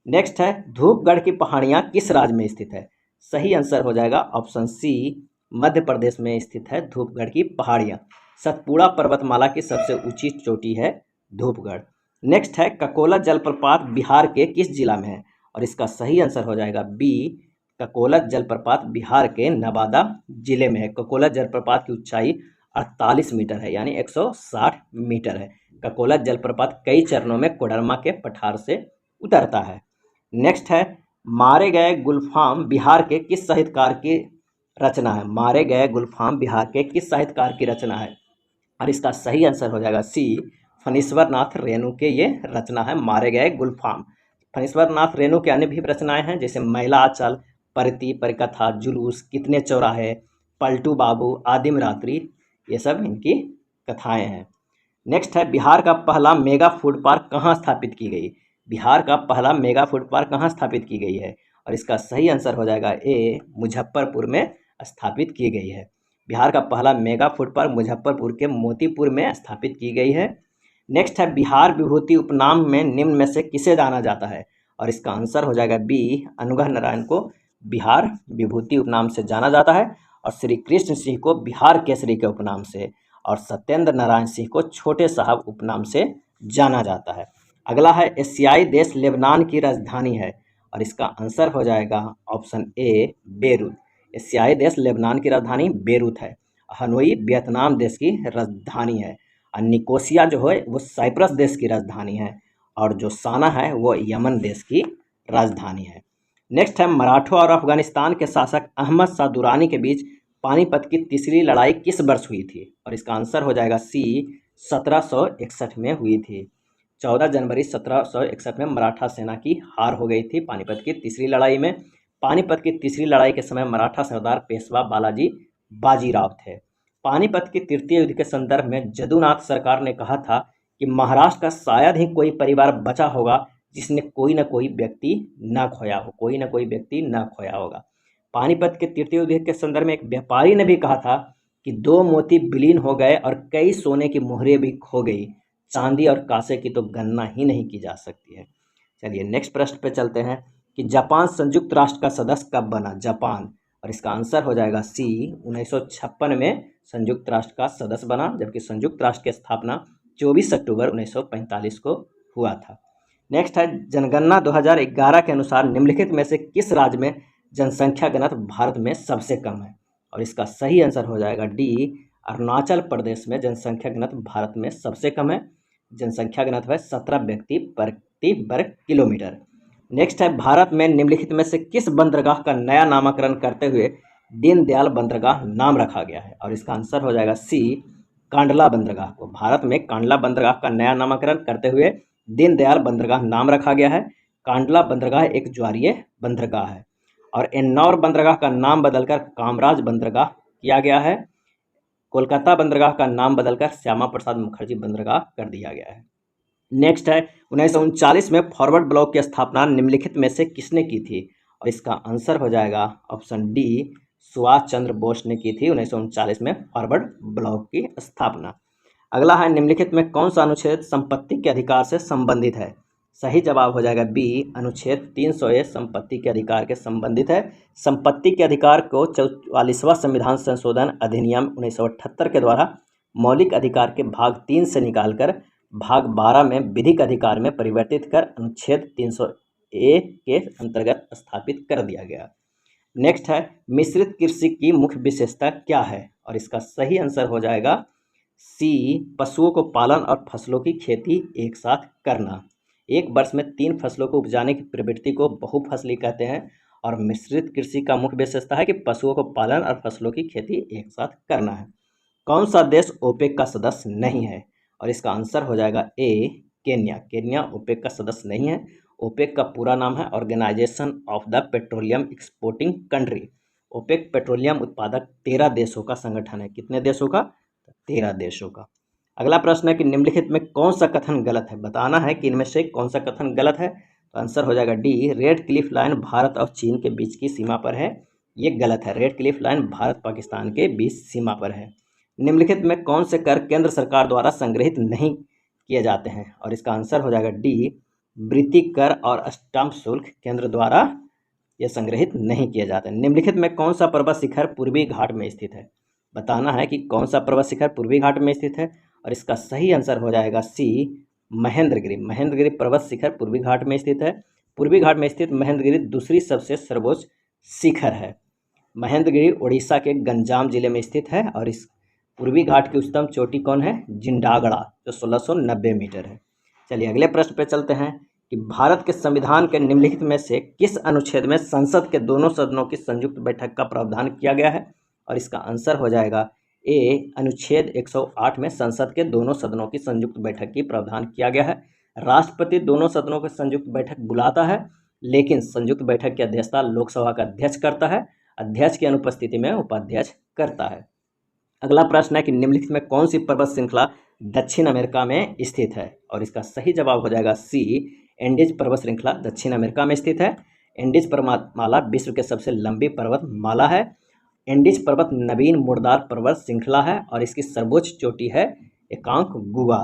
नेक्स्ट है, धूपगढ़ की पहाड़ियाँ किस राज्य में स्थित है। सही आंसर हो जाएगा ऑप्शन सी, मध्य प्रदेश में स्थित है धूपगढ़ की पहाड़ियाँ। सतपुड़ा पर्वतमाला की सबसे ऊंची चोटी है धूपगढ़। नेक्स्ट है, ककोला जलप्रपात बिहार के किस जिला में है, और इसका सही आंसर हो जाएगा बी, ककोला जलप्रपात बिहार के नवादा जिले में है। ककोला जलप्रपात की ऊंचाई 48 मीटर है, यानी 160 मीटर है। ककोला जलप्रपात कई चरणों में कोडरमा के पठार से उतरता है। नेक्स्ट है, मारे गए गुलफाम बिहार के किस साहित्यकार की रचना है। मारे गए गुलफाम बिहार के किस साहित्यकार की रचना है, और इसका सही आंसर हो जाएगा सी, फणीश्वर नाथ रेणु के ये रचना है मारे गए गुलफाम। फणीश्वर नाथ रेणु के अन्य भी रचनाएं हैं, जैसे महिला आंचल, परिति, परिकथा, जुलूस, कितने चौराहे, पलटू बाबू, आदिम रात्रि, ये सब इनकी कथाएं हैं। नेक्स्ट है, बिहार का पहला मेगा फूड पार्क कहाँ स्थापित की गई। बिहार का पहला मेगा फूड पार्क कहाँ स्थापित की गई है, और इसका सही आंसर हो जाएगा ए, मुजफ्फरपुर में स्थापित की गई है। बिहार का पहला मेगा फूड पार्क मुजफ्फरपुर के मोतीपुर में स्थापित की गई है। नेक्स्ट है, बिहार विभूति उपनाम में निम्न में से किसे जाना जाता है, और इसका आंसर हो जाएगा बी, अनुग्रह नारायण को बिहार विभूति उपनाम से जाना जाता है, और श्री कृष्ण सिंह को बिहार केसरी के उपनाम से, और सत्येंद्र नारायण सिंह को छोटे साहब उपनाम से जाना जाता है। अगला है, एशियाई देश लेबनान की राजधानी है, और इसका आंसर हो जाएगा ऑप्शन ए, बेरूत। एशियाई देश लेबनान की राजधानी बेरूत है। हनोई वियतनाम देश की राजधानी है, और निकोसिया जो है वो साइप्रस देश की राजधानी है, और जो साना है वो यमन देश की राजधानी है। नेक्स्ट है, मराठों और अफगानिस्तान के शासक अहमद शाह दुरानी के बीच पानीपत की तीसरी लड़ाई किस वर्ष हुई थी, और इसका आंसर हो जाएगा सी, 1761 में हुई थी। 14 जनवरी 1761 में मराठा सेना की हार हो गई थी पानीपत की तीसरी लड़ाई में। पानीपत की तीसरी लड़ाई के समय मराठा सरदार पेशवा बालाजी बाजीराव थे। पानीपत की तृतीय युद्ध के संदर्भ में जदुनाथ सरकार ने कहा था कि महाराष्ट्र का शायद ही कोई परिवार बचा होगा जिसने कोई ना कोई व्यक्ति ना खोया हो, कोई ना कोई व्यक्ति ना खोया होगा। पानीपत के तृतीय युद्ध के संदर्भ में एक व्यापारी ने भी कहा था कि 2 मोती विलीन हो गए और कई सोने की मोहरें भी खो गई, चांदी और कांसे की तो गणना ही नहीं की जा सकती है। चलिए नेक्स्ट प्रश्न पे चलते हैं कि जापान संयुक्त राष्ट्र का सदस्य कब बना? जापान, और इसका आंसर हो जाएगा सी, 1956 में संयुक्त राष्ट्र का सदस्य बना, जबकि संयुक्त राष्ट्र की स्थापना 24 अक्टूबर 1945 को हुआ था। नेक्स्ट है जनगणना 2011 के अनुसार निम्नलिखित में से किस राज्य में जनसंख्या घनत्व भारत में सबसे कम है? और इसका सही आंसर हो जाएगा डी, अरुणाचल प्रदेश में जनसंख्या घनत्व भारत में सबसे कम है। जनसंख्या घनत्व है 17 व्यक्ति प्रति वर्ग किलोमीटर। नेक्स्ट है भारत में निम्नलिखित में से किस बंदरगाह का नया नामकरण करते हुए दीनदयाल बंदरगाह नाम रखा गया है? और इसका आंसर हो जाएगा सी, कांडला बंदरगाह को भारत में कांडला बंदरगाह का नया नामकरण करते हुए दीनदयाल बंदरगाह नाम रखा गया है। कांडला बंदरगाह एक ज्वारीय बंदरगाह है। और एन्नौर बंदरगाह का नाम बदलकर कामराज बंदरगाह किया गया है। कोलकाता बंदरगाह का नाम बदलकर श्यामा प्रसाद मुखर्जी बंदरगाह कर दिया गया है। नेक्स्ट है 1939 में फॉरवर्ड ब्लॉक की स्थापना निम्नलिखित में से किसने की थी? और इसका आंसर हो जाएगा ऑप्शन डी, सुभाष चंद्र बोस ने की थी 1939 में फॉरवर्ड ब्लॉक की स्थापना। अगला है निम्नलिखित में कौन सा अनुच्छेद संपत्ति के अधिकार से संबंधित है? सही जवाब हो जाएगा बी, अनुच्छेद 300 संपत्ति के अधिकार के संबंधित है। संपत्ति के अधिकार को 44वां संविधान संशोधन अधिनियम 1978 के द्वारा मौलिक अधिकार के भाग 3 से निकालकर भाग 12 में विधिक अधिकार में परिवर्तित कर अनुच्छेद 300A के अंतर्गत स्थापित कर दिया गया। नेक्स्ट है मिश्रित कृषि की मुख्य विशेषता क्या है? और इसका सही आंसर हो जाएगा सी, पशुओं को पालन और फसलों की खेती एक साथ करना। एक वर्ष में 3 फसलों को उपजाने की प्रवृत्ति को बहुफसली कहते हैं। और मिश्रित कृषि का मुख्य विशेषता है कि पशुओं को पालन और फसलों की खेती एक साथ करना है। कौन सा देश ओपेक का सदस्य नहीं है? और इसका आंसर हो जाएगा ए, केन्या। केन्या ओपेक का सदस्य नहीं है। ओपेक का पूरा नाम है organisation of the petroleum exporting country. OPEC petroleum उत्पादक 13 देशों का संगठन है। कितने देशों का? 13 देशों का। अगला प्रश्न है कि निम्नलिखित में कौन सा कथन गलत है? बताना है कि इनमें से कौन सा कथन गलत है। तो आंसर हो जाएगा D, red Cliff line Bharat और चीन के बीच की सीमा पर है। ये गलत है। Red Cliff line Bharat Pakistan के बीच सीमा पर है। निम्नलिखित में कौन से कर केंद्र सरकार द्वारा संग्रहित नहीं किए जाते हैं? और इसका आंसर हो जाएगा डी, वृत्ति कर और स्टाम्प शुल्क केंद्र द्वारा ये संग्रहित नहीं किए जाते। निम्नलिखित में कौन सा पर्वत शिखर पूर्वी घाट में स्थित है? बताना है कि कौन सा पर्वत शिखर पूर्वी घाट में स्थित है। और इसका सही आंसर हो जाएगा सी, महेंद्रगिरी। महेंद्रगिरी पर्वत शिखर पूर्वी घाट में स्थित है। पूर्वी घाट में स्थित महेंद्रगिरी दूसरी सबसे सर्वोच्च शिखर है। महेंद्रगिरी उड़ीसा के गंजाम जिले में स्थित है। और इस पूर्वी घाट की उच्चतम चोटी कौन है? जिंडागड़ा, जो 1690 मीटर है। चलिए अगले प्रश्न पे चलते हैं कि भारत के संविधान के निम्नलिखित में से किस अनुच्छेद में संसद के दोनों सदनों की संयुक्त बैठक का प्रावधान किया गया है? और इसका आंसर हो जाएगा ए, अनुच्छेद 108 में संसद के दोनों सदनों की संयुक्त बैठक की प्रावधान किया गया है। राष्ट्रपति दोनों सदनों की संयुक्त बैठक बुलाता है, लेकिन संयुक्त बैठक की अध्यक्षता लोकसभा का अध्यक्ष करता है। अध्यक्ष की अनुपस्थिति में उपाध्यक्ष करता है। अगला प्रश्न है कि निम्नलिखित में कौन सी पर्वत श्रृंखला दक्षिण अमेरिका में स्थित है? और इसका सही जवाब हो जाएगा सी, एंडीज पर्वत श्रृंखला दक्षिण अमेरिका में स्थित है। एंडीज पर्वतमाला विश्व के सबसे लंबी पर्वतमाला है। एंडीज पर्वत नवीन मुर्दार पर्वत श्रृंखला है और इसकी सर्वोच्च चोटी है एकांकगुआ।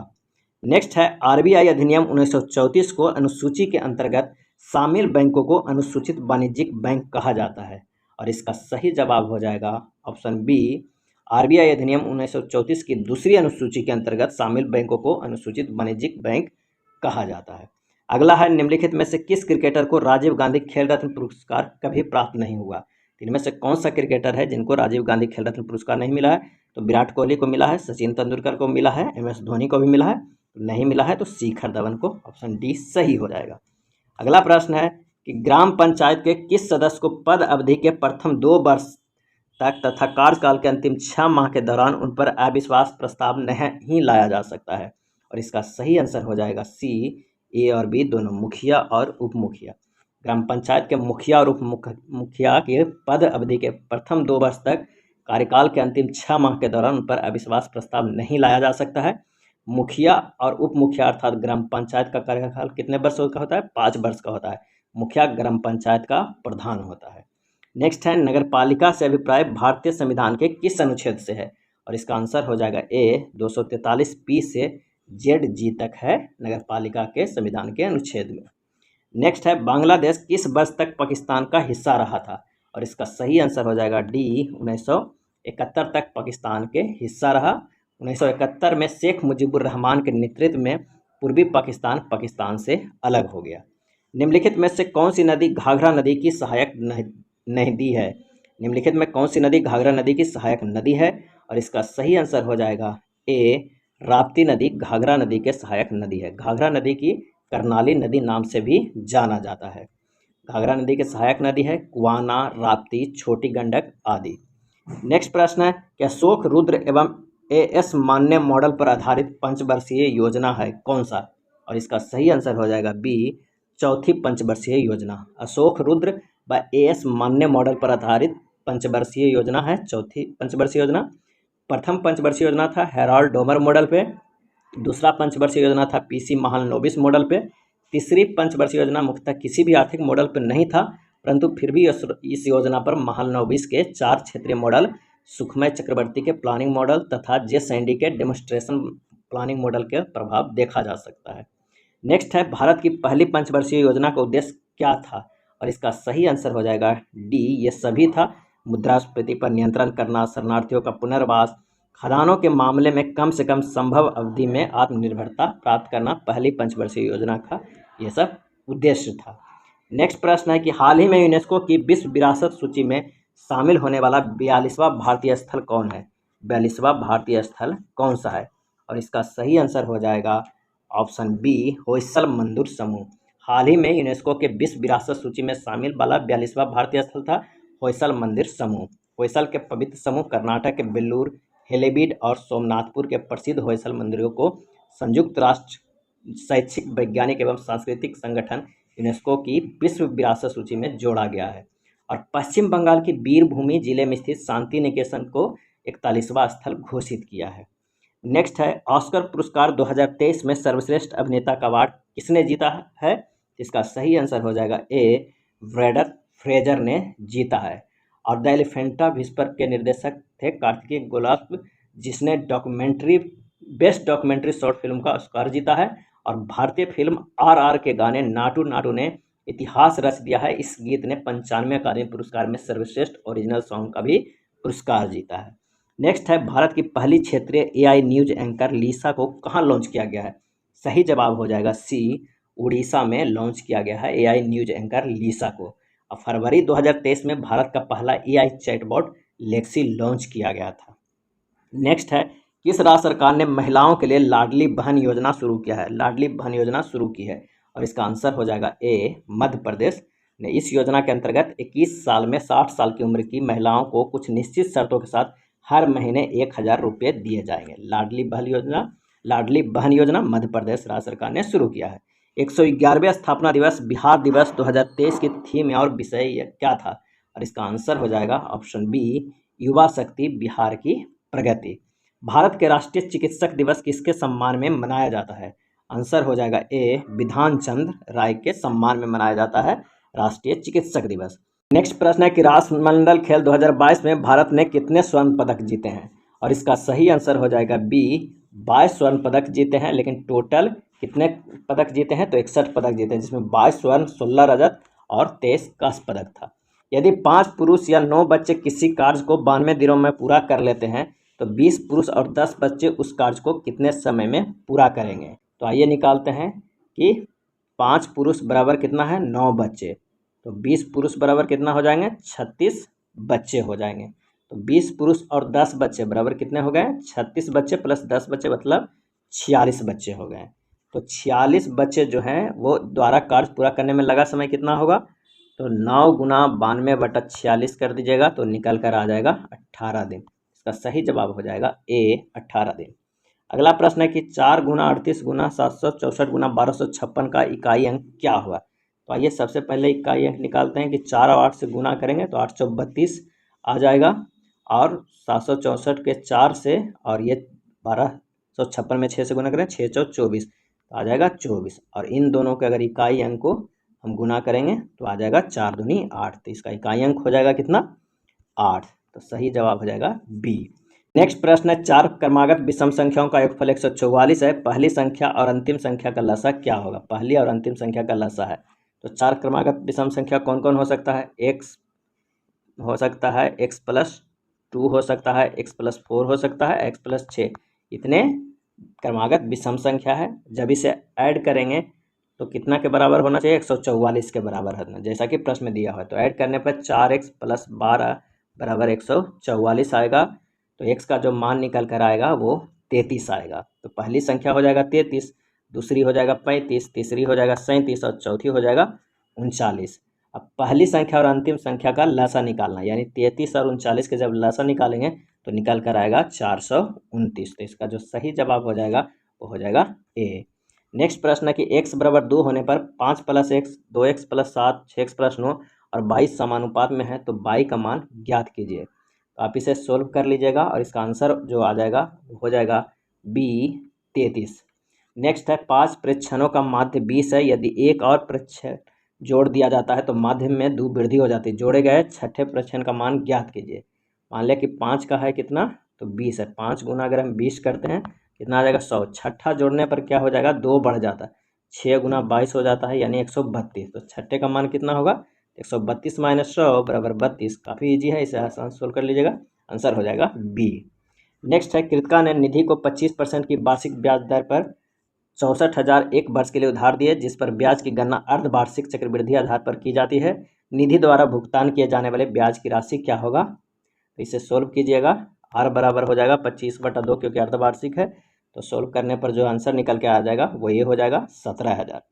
नेक्स्ट है आरबीआई अधिनियम 1934 को अनुसूची के अंतर्गत शामिल बैंकों को अनुसूचित वाणिज्यिक बैंक कहा जाता है। और इसका सही जवाब हो जाएगा ऑप्शन बी, आरबीआई अधिनियम 1934 की दूसरी अनुसूची के अंतर्गत शामिल बैंकों को अनुसूचित वाणिज्यिक बैंक कहा जाता है। अगला है निम्नलिखित में से किस क्रिकेटर को राजीव गांधी खेल रत्न पुरस्कार कभी प्राप्त नहीं हुआ? इनमें से कौन सा क्रिकेटर है जिनको राजीव गांधी खेल रत्न पुरस्कार नहीं मिला है? तो विराट कोहली को मिला है, सचिन तेंदुलकर को मिला है, एम एस धोनी को भी मिला है। नहीं मिला है तो शिखर धवन को। ऑप्शन डी सही हो जाएगा। अगला प्रश्न है कि ग्राम पंचायत के किस सदस्य को पद अवधि के प्रथम 2 वर्ष तक तथा कार्यकाल के अंतिम 6 माह के दौरान उन पर अविश्वास प्रस्ताव नहीं लाया जा सकता है? और इसका सही आंसर हो जाएगा सी, ए और बी दोनों, मुखिया और उप मुखिया। ग्राम पंचायत के मुखिया और उप मुखिया के पद अवधि के प्रथम 2 वर्ष तक कार्यकाल के अंतिम 6 माह के दौरान उन पर अविश्वास प्रस्ताव नहीं लाया जा सकता है। मुखिया और उप मुखिया अर्थात ग्राम पंचायत का कार्यकाल कितने वर्ष का होता है? 5 वर्ष का होता है। मुखिया ग्राम पंचायत का प्रधान होता है। नेक्स्ट है, नगर पालिका से अभिप्राय भारतीय संविधान के किस अनुच्छेद से है? और इसका आंसर हो जाएगा ए 243 से जेड जी तक है नगर पालिका के संविधान के अनुच्छेद में। नेक्स्ट है, बांग्लादेश किस वर्ष तक पाकिस्तान का हिस्सा रहा था? और इसका सही आंसर हो जाएगा डी 1971 तक पाकिस्तान के हिस्सा रहा। 1971 में शेख मुजीबुर रहमान के नेतृत्व में पूर्वी पाकिस्तान पाकिस्तान से अलग हो गया। निम्नलिखित में से कौन सी नदी घाघरा नदी की सहायक नदी है? निम्नलिखित में कौन सी नदी घाघरा नदी की सहायक नदी है? और इसका सही आंसर हो जाएगा ए राप्ती नदी घाघरा नदी के सहायक नदी है। घाघरा नदी की करनाली नदी नाम से भी जाना जाता है। घाघरा नदी के सहायक नदी है कुआना, राप्ती, छोटी गंडक आदि। नेक्स्ट प्रश्न है कि अशोक रुद्र एवं एएस मान्य मॉडल पर आधारित पंचवर्षीय योजना है कौन सा? और इसका सही आंसर हो जाएगा बी चौथी पंचवर्षीय योजना। अशोक रुद्र व एएस मान्य मॉडल पर आधारित पंचवर्षीय योजना है चौथी पंचवर्षीय योजना। प्रथम पंचवर्षीय योजना था हेराल्ड डोमर मॉडल पे, दूसरा पंचवर्षीय योजना था पीसी महालनोबिस मॉडल पे, तीसरी पंचवर्षीय योजना मुख्यतः किसी भी आर्थिक मॉडल पर नहीं था, परंतु फिर भी इस योजना पर महालनोबिस के 4 क्षेत्रीय मॉडल, सुखमय चक्रवर्ती के प्लानिंग मॉडल तथा जे सैंडी के डेमोन्स्ट्रेशन प्लानिंग मॉडल के प्रभाव देखा जा सकता है। नेक्स्ट है, भारत की पहली पंचवर्षीय योजना का उद्देश्य क्या था? और इसका सही आंसर हो जाएगा डी ये सभी था। मुद्रास्फीति पर नियंत्रण करना, शरणार्थियों का पुनर्वास, खदानों के मामले में कम से कम संभव अवधि में आत्मनिर्भरता प्राप्त करना पहली पंचवर्षीय योजना का ये सब उद्देश्य था। नेक्स्ट प्रश्न है कि हाल ही में यूनेस्को की विश्व विरासत सूची में शामिल होने वाला 42वां भारतीय स्थल कौन है? 42वां भारतीय स्थल कौन सा है? और इसका सही आंसर हो जाएगा ऑप्शन बी होयसल मंदिर समूह। हाल ही में यूनेस्को के विश्व विरासत सूची में शामिल वाला 42वां भारतीय स्थल था होयसल मंदिर समूह। होयसल के पवित्र समूह कर्नाटक के बेल्लूर, हेलेबीड और सोमनाथपुर के प्रसिद्ध होयसल मंदिरों को संयुक्त राष्ट्र शैक्षिक, वैज्ञानिक एवं सांस्कृतिक संगठन यूनेस्को की विश्व विरासत सूची में जोड़ा गया है। और पश्चिम बंगाल की वीरभूमि जिले में स्थित शांति निकेतन को 41वां स्थल घोषित किया है। नेक्स्ट है, ऑस्कर पुरस्कार 2023 में सर्वश्रेष्ठ अभिनेता का अवार्ड किसने जीता है? इसका सही आंसर हो जाएगा ए ब्रैडन फ्रेजर ने जीता है। और द एलिफेंटा व्हिस्पर के निर्देशक थे कार्तिकेय गोलाब, जिसने बेस्ट डॉक्यूमेंट्री शॉर्ट फिल्म का ऑस्कर जीता है। और भारतीय फिल्म आरआर के गाने नाटू नाटू ने इतिहास रच दिया है। इस गीत ने 95वें अकादमी पुरस्कार में सर्वश्रेष्ठ ओरिजिनल सॉन्ग का भी पुरस्कार जीता है। नेक्स्ट है, भारत की पहली क्षेत्रीय एआई न्यूज एंकर लीसा को कहाँ लॉन्च किया गया है? सही जवाब हो जाएगा सी उड़ीसा में लॉन्च किया गया है एआई न्यूज एंकर लीसा को। और फरवरी 2023 में भारत का पहला एआई चैटबॉट लेक्सी लॉन्च किया गया था। नेक्स्ट है, किस राज्य सरकार ने महिलाओं के लिए लाडली बहन योजना शुरू किया है? लाडली बहन योजना शुरू की है और इसका आंसर हो जाएगा ए मध्य प्रदेश ने। इस योजना के अंतर्गत 21 साल में 60 साल की उम्र की महिलाओं को कुछ निश्चित शर्तों के साथ हर महीने 1000 रुपये दिए जाएंगे। लाडली बहन योजना मध्य प्रदेश राज्य सरकार ने शुरू किया है। 111वें स्थापना दिवस बिहार दिवस 2023 की थीम और विषय क्या था? और इसका आंसर हो जाएगा ऑप्शन बी युवा शक्ति बिहार की प्रगति। भारत के राष्ट्रीय चिकित्सक दिवस किसके सम्मान में मनाया जाता है? आंसर हो जाएगा ए विधान चंद्र राय के सम्मान में मनाया जाता है राष्ट्रीय चिकित्सक दिवस। नेक्स्ट प्रश्न है कि राष्ट्रमंडल खेल 2022 में भारत ने कितने स्वर्ण पदक जीते हैं? और इसका सही आंसर हो जाएगा बी 22 स्वर्ण पदक जीते हैं। लेकिन टोटल कितने पदक जीते हैं? तो 61 पदक जीते हैं, जिसमें 22 स्वर्ण, 16 रजत और 23 कांस्य पदक था। यदि 5 पुरुष या 9 बच्चे किसी कार्य को 92 दिनों में पूरा कर लेते हैं तो 20 पुरुष और 10 बच्चे उस कार्य को कितने समय में पूरा करेंगे? तो आइए निकालते हैं कि 5 पुरुष बराबर कितना है? 9 बच्चे। तो 20 पुरुष बराबर कितना हो जाएंगे? 36 बच्चे हो जाएंगे। तो 20 पुरुष और 10 बच्चे बराबर कितने हो गए? 36 बच्चे प्लस 10 बच्चे मतलब 46 बच्चे हो गए। तो 46 बच्चे जो हैं वो द्वारा कार्य पूरा करने में लगा समय कितना होगा? तो 9 गुना 92/46 कर दीजिएगा तो निकल कर आ जाएगा 18 दिन। इसका सही जवाब हो जाएगा ए 18 दिन। अगला प्रश्न है कि 4 गुना 38 गुना 764 गुना 1256 का इकाई अंक क्या हुआ? तो आइए सबसे पहले इकाई अंक निकालते हैं कि 4 और 8 से गुना करेंगे तो 832 आ जाएगा। और 764 के 4 से और ये 12 156 में 6 से गुना करें, 6 चौ 24 तो आ जाएगा 24। और इन दोनों के अगर इकाई अंक को हम गुना करेंगे तो आ जाएगा 4 दूनी 8, तो इसका इकाई अंक हो जाएगा कितना 8। तो सही जवाब हो जाएगा बी। नेक्स्ट प्रश्न है, चार क्रमागत विषम संख्याओं का योगफल 144 है, पहली संख्या और अंतिम संख्या का लसा क्या होगा। पहली और अंतिम संख्या का लसा है, तो चार क्रमागत विषम संख्या कौन कौन हो सकता है, एक्स हो सकता है, x+2 हो सकता है, x+4 हो सकता है, x+6, इतने क्रमागत विषम संख्या है। जब इसे ऐड करेंगे तो कितना के बराबर होना चाहिए, 144 के बराबर होना, जैसा कि प्रश्न में दिया हुआ है। तो ऐड करने पर 4x + 12 बराबर 144 आएगा। तो x का जो मान निकल कर आएगा वो 33 आएगा। तो पहली संख्या हो जाएगा 33, दूसरी हो जाएगा 35, तीसरी हो जाएगा 37 और चौथी हो जाएगा 39। अब पहली संख्या और अंतिम संख्या का लसा निकालना, यानी 33 और 39 के जब लसा निकालेंगे तो निकल कर आएगा 429। तो इसका जो सही जवाब हो जाएगा वो हो जाएगा ए। नेक्स्ट प्रश्न है कि x बराबर 2 होने पर 5 + x, 2x + 7, 6x + 9 और 22 समानुपात में है, तो y का मान ज्ञात कीजिए। तो आप इसे सोल्व कर लीजिएगा और इसका आंसर जो आ जाएगा वो हो जाएगा बी 33। नेक्स्ट है, 5 प्रेक्षणों का माध्य 20 है, यदि एक और प्रेक्षण जोड़ दिया जाता है तो माध्य में 2 वृद्धि हो जाती है। जोड़े गए छठे प्रश्न का मान ज्ञात कीजिए। मान लिया कि 5 का है कितना, तो 20 है, 5 गुना अगर हम 20 करते हैं कितना आ जाएगा 100। छठा जोड़ने पर क्या हो जाएगा, 2 बढ़ जाता है, 6 गुना 22 हो जाता है, यानी 132। तो छठे का मान कितना होगा, 132 - 100 बराबर 32। काफ़ी ईजी है, इसे आसान सोल्व कर लीजिएगा, आंसर हो जाएगा बी। नेक्स्ट है, कृतिका ने निधि को 25% की वार्षिक ब्याज दर पर 64,000 एक वर्ष के लिए उधार दिए, जिस पर ब्याज की गणना अर्धवार्षिक चक्रवृद्धि आधार पर की जाती है। निधि द्वारा भुगतान किए जाने वाले ब्याज की राशि क्या होगा। तो इसे सोल्व कीजिएगा। आर बराबर हो जाएगा 25/2, क्योंकि अर्धवार्षिक है, तो सोल्व करने पर जो आंसर निकल के आ जाएगा वो ये हो जाएगा 17,000।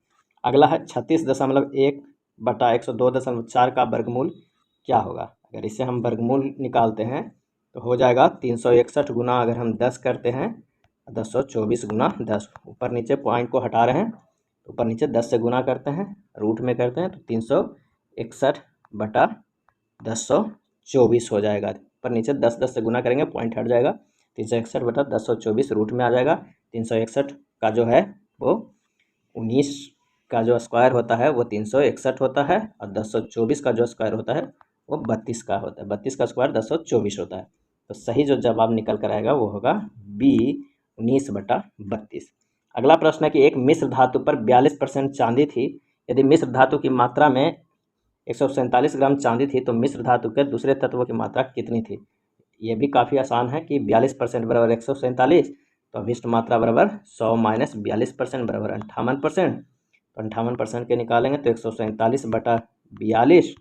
अगला है 36.1/102.4 का वर्गमूल क्या होगा। अगर इसे हम वर्गमूल निकालते हैं तो हो जाएगा 361 गुना, अगर हम 10 करते हैं 1024 गुना 10, ऊपर नीचे पॉइंट को हटा रहे हैं, ऊपर नीचे 10 से गुना करते हैं, रूट में करते हैं, तो 361/1024 हो जाएगा। ऊपर नीचे 10 से गुना करेंगे, पॉइंट हट जाएगा, 361/1024 रूट में आ जाएगा। 361 का जो है वो 19 का जो स्क्वायर होता है वो 361 होता है, और 1024 का जो स्क्वायर होता है वो 32 का होता है। 32 का स्क्वायर 1024 होता है। तो सही जो जवाब निकल कर आएगा वो होगा बी 19/32। अगला प्रश्न है कि एक मिश्र धातु पर 42% चांदी थी। यदि मिश्र धातु की मात्रा में 147 ग्राम चांदी थी तो मिश्र धातु के दूसरे तत्वों की मात्रा कितनी थी। ये भी काफ़ी आसान है कि 42% बराबर 147, तो अभिष्ट मात्रा बराबर 100 - 42% बराबर 58%। तो 58% के निकालेंगे तो 147/42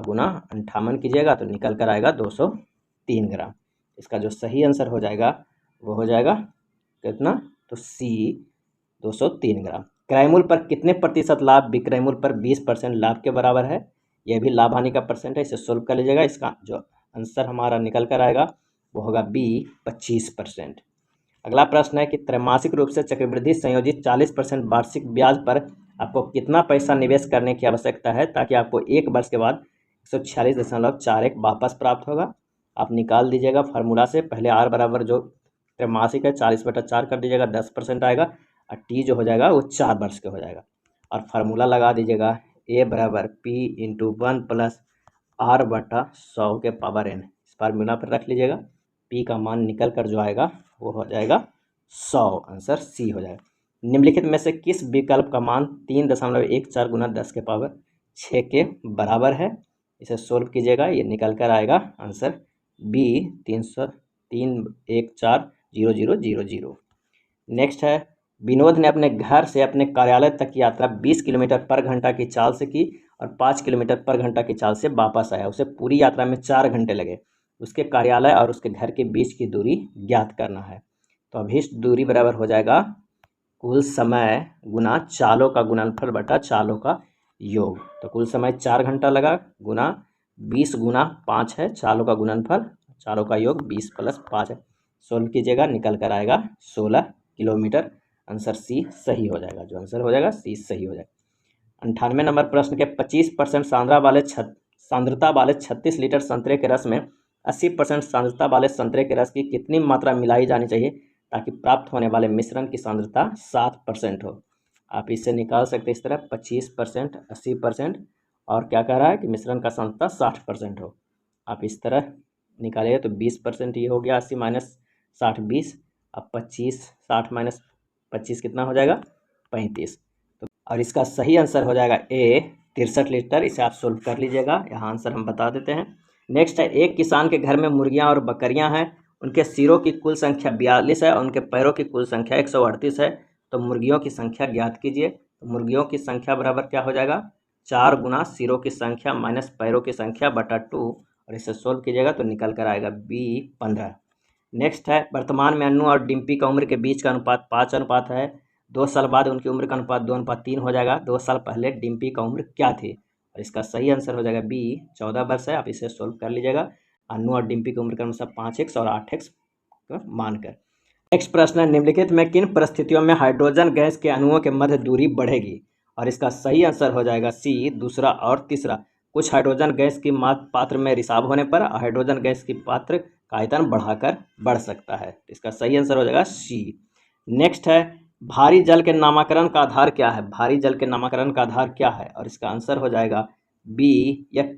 गुना 58 कीजिएगा तो निकल कर आएगा 203 ग्राम। इसका जो सही आंसर हो जाएगा वो हो जाएगा कितना, तो सी 203 ग्राम। क्रय मूल्य पर कितने प्रतिशत लाभ विक्रय मूल्य पर 20% लाभ के बराबर है। यह भी लाभ हानि का परसेंट है, इसे सोल्व कर लीजिएगा। इसका जो आंसर हमारा निकल कर आएगा वो होगा बी 25%। अगला प्रश्न है कि त्रैमासिक रूप से चक्रवृद्धि संयोजित 40% वार्षिक ब्याज पर आपको कितना पैसा निवेश करने की आवश्यकता है ताकि आपको एक वर्ष के बाद 146.41 वापस प्राप्त होगा। आप निकाल दीजिएगा फार्मूला से। पहले आर बराबर जो त्रैमासिक है 40/4 कर दीजिएगा, 10% आएगा, और टी जो हो जाएगा वो 4 वर्ष के हो जाएगा। और फार्मूला लगा दीजिएगा, ए बराबर पी इंटू 1 + r/100 के पावर n। इस फार्मूला पर रख लीजिएगा। पी का मान निकल कर जो आएगा वो हो जाएगा 100, आंसर सी हो जाएगा। निम्नलिखित में से किस विकल्प का मान 3.14 गुना 10 के पावर 6 के बराबर है। इसे सोल्व कीजिएगा, ये निकल कर आएगा आंसर बी 314,0000। नेक्स्ट है, विनोद ने अपने घर से अपने कार्यालय तक की यात्रा 20 किलोमीटर पर घंटा की चाल से की और 5 किलोमीटर पर घंटा की चाल से वापस आया। उसे पूरी यात्रा में 4 घंटे लगे। उसके कार्यालय और उसके घर के बीच की दूरी ज्ञात करना है। तो अभीष्ट दूरी बराबर हो जाएगा कुल समय गुना चालों का गुणनफल बटा चालों का योग। तो कुल समय 4 घंटा लगा गुना 20 गुना 5 है चालों का गुणनफल, चालों का योग 20 + 5 है। सोल्व कीजिएगा, निकल कर आएगा 16 किलोमीटर। आंसर सी सही हो जाएगा। जो आंसर हो जाएगा सी सही हो जाएगा। 98 नंबर प्रश्न के 25% सांद्रता वाले 36 लीटर संतरे के रस में 80% सांद्रता वाले संतरे के रस की कितनी मात्रा मिलाई जानी चाहिए ताकि प्राप्त होने वाले मिश्रण की सांद्रता 7% हो। आप इससे निकाल सकते हैं इस तरह 25%, 80%, और क्या कह रहा है कि मिश्रण का सांद्रता 60% हो। आप इस तरह निकालिए तो 20% ये हो गया, 80 माइनस 60 20। अब 25, 60 माइनस 25 कितना हो जाएगा, 35। तो और इसका सही आंसर हो जाएगा ए 63 लीटर। इसे आप सोल्व कर लीजिएगा, यहाँ आंसर हम बता देते हैं। नेक्स्ट है, एक किसान के घर में मुर्गियाँ और बकरियाँ हैं। उनके सिरों की कुल संख्या 42 है और उनके पैरों की कुल संख्या 138 है। तो मुर्गियों की संख्या ज्ञात कीजिए। तो मुर्गियों की संख्या बराबर क्या हो जाएगा, 4 गुना सिरों की संख्या माइनस पैरों की संख्या बटा 2, और इसे सोल्व कीजिएगा तो निकल कर आएगा बी 15। नेक्स्ट है, वर्तमान में अन्नू और डिम्पी का उम्र के बीच का अनुपात 5 अनुपात है। 2 साल बाद उनकी उम्र का अनुपात 2:3 हो जाएगा। 2 साल पहले डिम्पी का उम्र क्या थी, और इसका सही आंसर हो जाएगा बी 14 वर्ष है। आप इसे सोल्व कर लीजिएगा। अन्नू और डिम्पी की उम्र का अनुसार 5x और 8x मानकर। नेक्स्ट प्रश्न है, निम्नलिखित में किन परिस्थितियों में हाइड्रोजन गैस के अणुओं के मध्य दूरी बढ़ेगी, और इसका सही आंसर हो जाएगा सी दूसरा और तीसरा। कुछ हाइड्रोजन गैस की पात्र में रिसाव होने पर हाइड्रोजन गैस की पात्र का आयतन बढ़ाकर बढ़ सकता है। इसका सही आंसर हो जाएगा सी। नेक्स्ट है, भारी जल के नामकरण का आधार क्या है। भारी जल के नामकरण का आधार क्या है, और इसका आंसर हो जाएगा बी। यह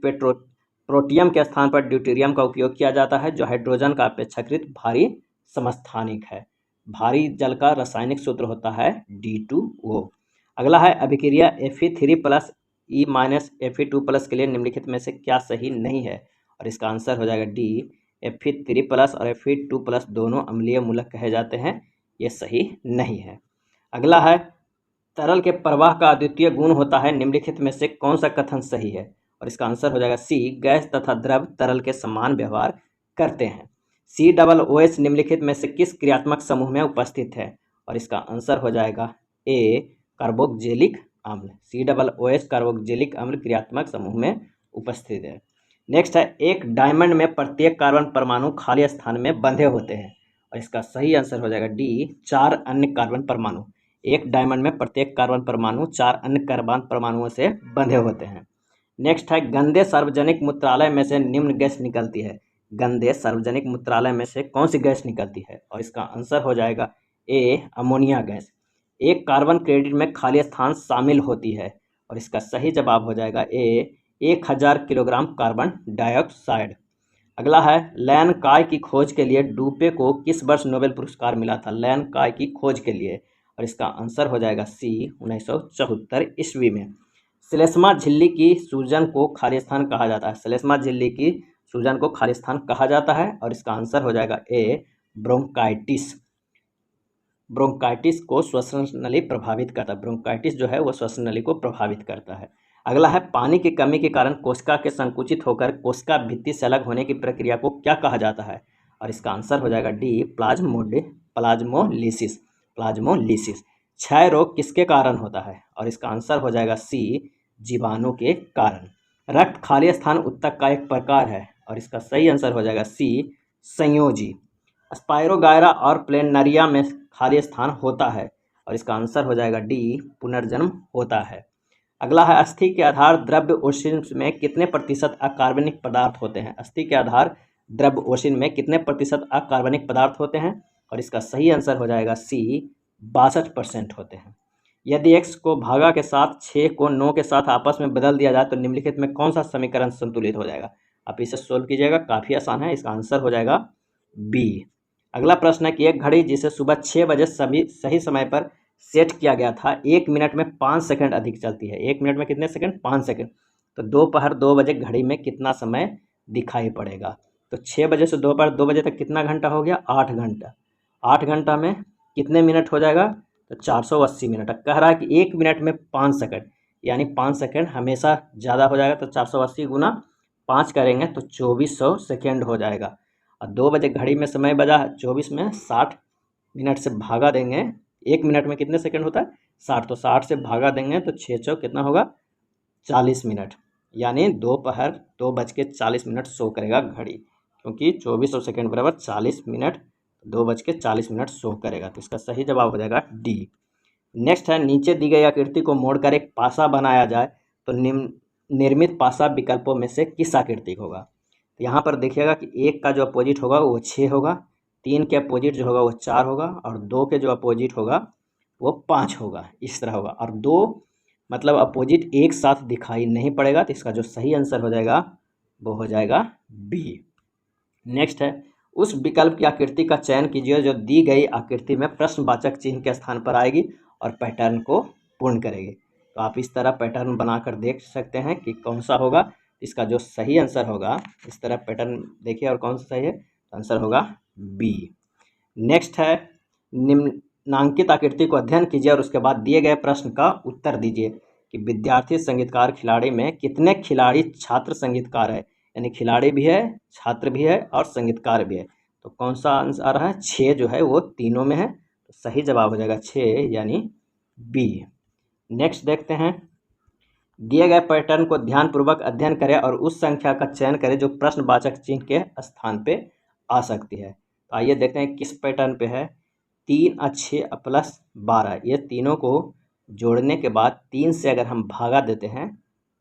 प्रोटियम के स्थान पर ड्यूटेरियम का उपयोग किया जाता है, जो हाइड्रोजन का अपेक्षाकृत भारी समस्थानिक है। भारी जल का रासायनिक सूत्र होता है D2O। अगला है, अभिक्रिया Fe3 plus E minus Fe2 plus के लिए निम्नलिखित में से क्या सही नहीं है, और इसका आंसर हो जाएगा डी। Fe3 प्लस और Fe2 प्लस दोनों अम्लीय मूलक कहे जाते हैं, ये सही नहीं है। अगला है, तरल के प्रवाह का अद्वितीय गुण होता है, निम्नलिखित में से कौन सा कथन सही है, और इसका आंसर हो जाएगा सी। गैस तथा द्रव तरल के समान व्यवहार करते हैं। COOH निम्नलिखित में से किस क्रियात्मक समूह में उपस्थित है, और इसका आंसर हो जाएगा ए कार्बोक्जिलिक अम्ल। COOH कार्बोक्जिलिक अम्ल क्रियात्मक समूह में उपस्थित है। नेक्स्ट है, एक डायमंड में प्रत्येक कार्बन परमाणु खाली स्थान में बंधे होते हैं, और इसका सही आंसर हो जाएगा डी 4 अन्य कार्बन परमाणु। एक डायमंड में प्रत्येक कार्बन परमाणु 4 अन्य कार्बन परमाणुओं से बंधे होते हैं। नेक्स्ट है, गंदे सार्वजनिक मूत्रालय में से निम्न गैस निकलती है। गंदे सार्वजनिक मूत्रालय में से कौन सी गैस निकलती है, और इसका आंसर हो जाएगा ए अमोनिया गैस। एक कार्बन क्रेडिट में खाली स्थान शामिल होती है, और इसका सही जवाब हो जाएगा ए 1000 किलोग्राम कार्बन डाइऑक्साइड। अगला है, लैन काय की खोज के लिए डूपे को किस वर्ष नोबेल पुरस्कार मिला था। लैन काय की खोज के लिए, और इसका आंसर हो जाएगा सी 1974 ईस्वी में। श्लेष्मा झिल्ली की सूजन को खाली स्थान कहा जाता है। श्लेष्मा झिल्ली की सूजन को खाली स्थान कहा जाता है, और इसका आंसर हो जाएगा ए ब्रोंकाइटिस। ब्रोंकाइटिस को श्वसन नली प्रभावित करता है। ब्रोंकाइटिस जो है वो श्वसन नली को प्रभावित करता है। अगला है, पानी की कमी के कारण कोशिका के संकुचित होकर कोशिका भित्ति से अलग होने की प्रक्रिया को क्या कहा जाता है, और इसका आंसर हो जाएगा डी प्लाज्मोलिसिस। प्लाज्मोलिसिस। क्षय रोग किसके कारण होता है, और इसका आंसर हो जाएगा सी जीवाणु के कारण। रक्त खाली स्थान उत्तक का एक प्रकार है, और इसका सही आंसर हो जाएगा सी संयोजी। स्पाइरोगायरा और प्लेनरिया में खाली स्थान होता है, और इसका आंसर हो जाएगा डी पुनर्जन्म होता है। अगला है, अस्थि के आधार द्रव्य ओशिन में कितने प्रतिशत अकार्बनिक पदार्थ होते हैं। अस्थि के आधार द्रव्य ओशिन में कितने प्रतिशत अकार्बनिक पदार्थ होते हैं, और इसका सही आंसर हो जाएगा सी 62% होते हैं। यदि x को भागा के साथ 6 को 9 के साथ आपस में बदल दिया जाए तो निम्नलिखित में कौन सा समीकरण संतुलित हो जाएगा। आप इसे सोल्व कीजिएगा, काफ़ी आसान है। इसका आंसर हो जाएगा बी। अगला प्रश्न है कि एक घड़ी जिसे सुबह 6 बजे सही समय पर सेट किया गया था 1 मिनट में 5 सेकंड अधिक चलती है। 1 मिनट में कितने सेकंड, 5 सेकंड। तो दोपहर 2 बजे घड़ी में कितना समय दिखाई पड़ेगा। तो 6 बजे से दोपहर 2 बजे तक कितना घंटा हो गया, 8 घंटा। 8 घंटा में कितने मिनट हो जाएगा, तो 480 मिनट। कह रहा है कि 1 मिनट में 5 सेकंड, यानी 5 सेकंड हमेशा ज़्यादा हो जाएगा। तो 480 गुना 5 करेंगे तो 2400 सेकंड हो जाएगा। और 2 बजे घड़ी में समय बजा 24 में 60 मिनट से भागा देंगे। 1 मिनट में कितने सेकंड होता है, 60। तो 60 से भागा देंगे तो 6 चौक कितना होगा, 40 मिनट। यानी दोपहर 2:40 शो करेगा घड़ी, क्योंकि 2400 सेकंड बराबर 40 मिनट, 2:40 शो करेगा। तो इसका सही जवाब हो जाएगा डी। नेक्स्ट है, नीचे दी गई आकृति को मोड़कर एक पासा बनाया जाए तो निर्मित पासा विकल्पों में से किस आकृति का होगा। तो यहाँ पर देखिएगा कि 1 का जो अपोजिट होगा वो 6 होगा, 3 के अपोजिट जो होगा वो 4 होगा और 2 के जो अपोजिट होगा वो 5 होगा, इस तरह होगा। और 2 मतलब अपोजिट एक साथ दिखाई नहीं पड़ेगा, तो इसका जो सही आंसर हो जाएगा वो हो जाएगा बी। नेक्स्ट है, उस विकल्प की आकृति का चयन कीजिए जो दी गई आकृति में प्रश्नवाचक चिन्ह के स्थान पर आएगी और पैटर्न को पूर्ण करेगी। तो आप इस तरह पैटर्न बनाकर देख सकते हैं कि कौन सा होगा। इसका जो सही आंसर होगा, इस तरह पैटर्न देखिए और कौन सा सही है, तो आंसर होगा बी। नेक्स्ट है, निम्नांकित आकृति को अध्ययन कीजिए और उसके बाद दिए गए प्रश्न का उत्तर दीजिए कि विद्यार्थी संगीतकार खिलाड़ी में कितने खिलाड़ी छात्र संगीतकार है। यानी खिलाड़ी भी है, छात्र भी है और संगीतकार भी है। तो कौन सा आंसर आ रहा है, 6 जो है वो तीनों में है, तो सही जवाब हो जाएगा 6 यानी बी। नेक्स्ट देखते हैं, दिए गए पैटर्न को ध्यानपूर्वक अध्ययन करें और उस संख्या का चयन करें जो प्रश्नवाचक चिन्ह के स्थान पे आ सकती है। तो आइए देखते हैं किस पैटर्न पे है। 3 और 6 प्लस 12, ये तीनों को जोड़ने के बाद 3 से अगर हम भागा देते हैं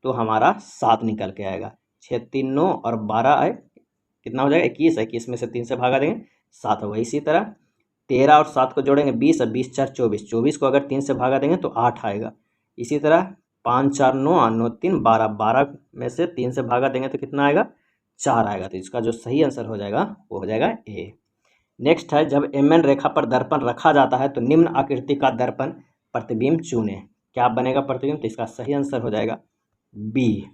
तो हमारा 7 निकल के आएगा। 6 3 9 और 12 आए, कितना हो जाएगा 21 है, 21 में से 3 से भागा देंगे 7 होगा। इसी तरह 13 और 7 को जोड़ेंगे 20 और 20 4 24, 24 को अगर 3 से भागा देंगे तो 8 आएगा। इसी तरह 5 4 9 और 9 3 12, 12 में से 3 से भागा देंगे तो कितना आएगा 4 आएगा। तो इसका जो सही आंसर हो जाएगा वो हो जाएगा ए। नेक्स्ट है, जब MN रेखा पर दर्पण रखा जाता है तो निम्न आकृति का दर्पण प्रतिबिंब चुनें। क्या बनेगा प्रतिबिंब, तो इसका सही आंसर हो जाएगा बी।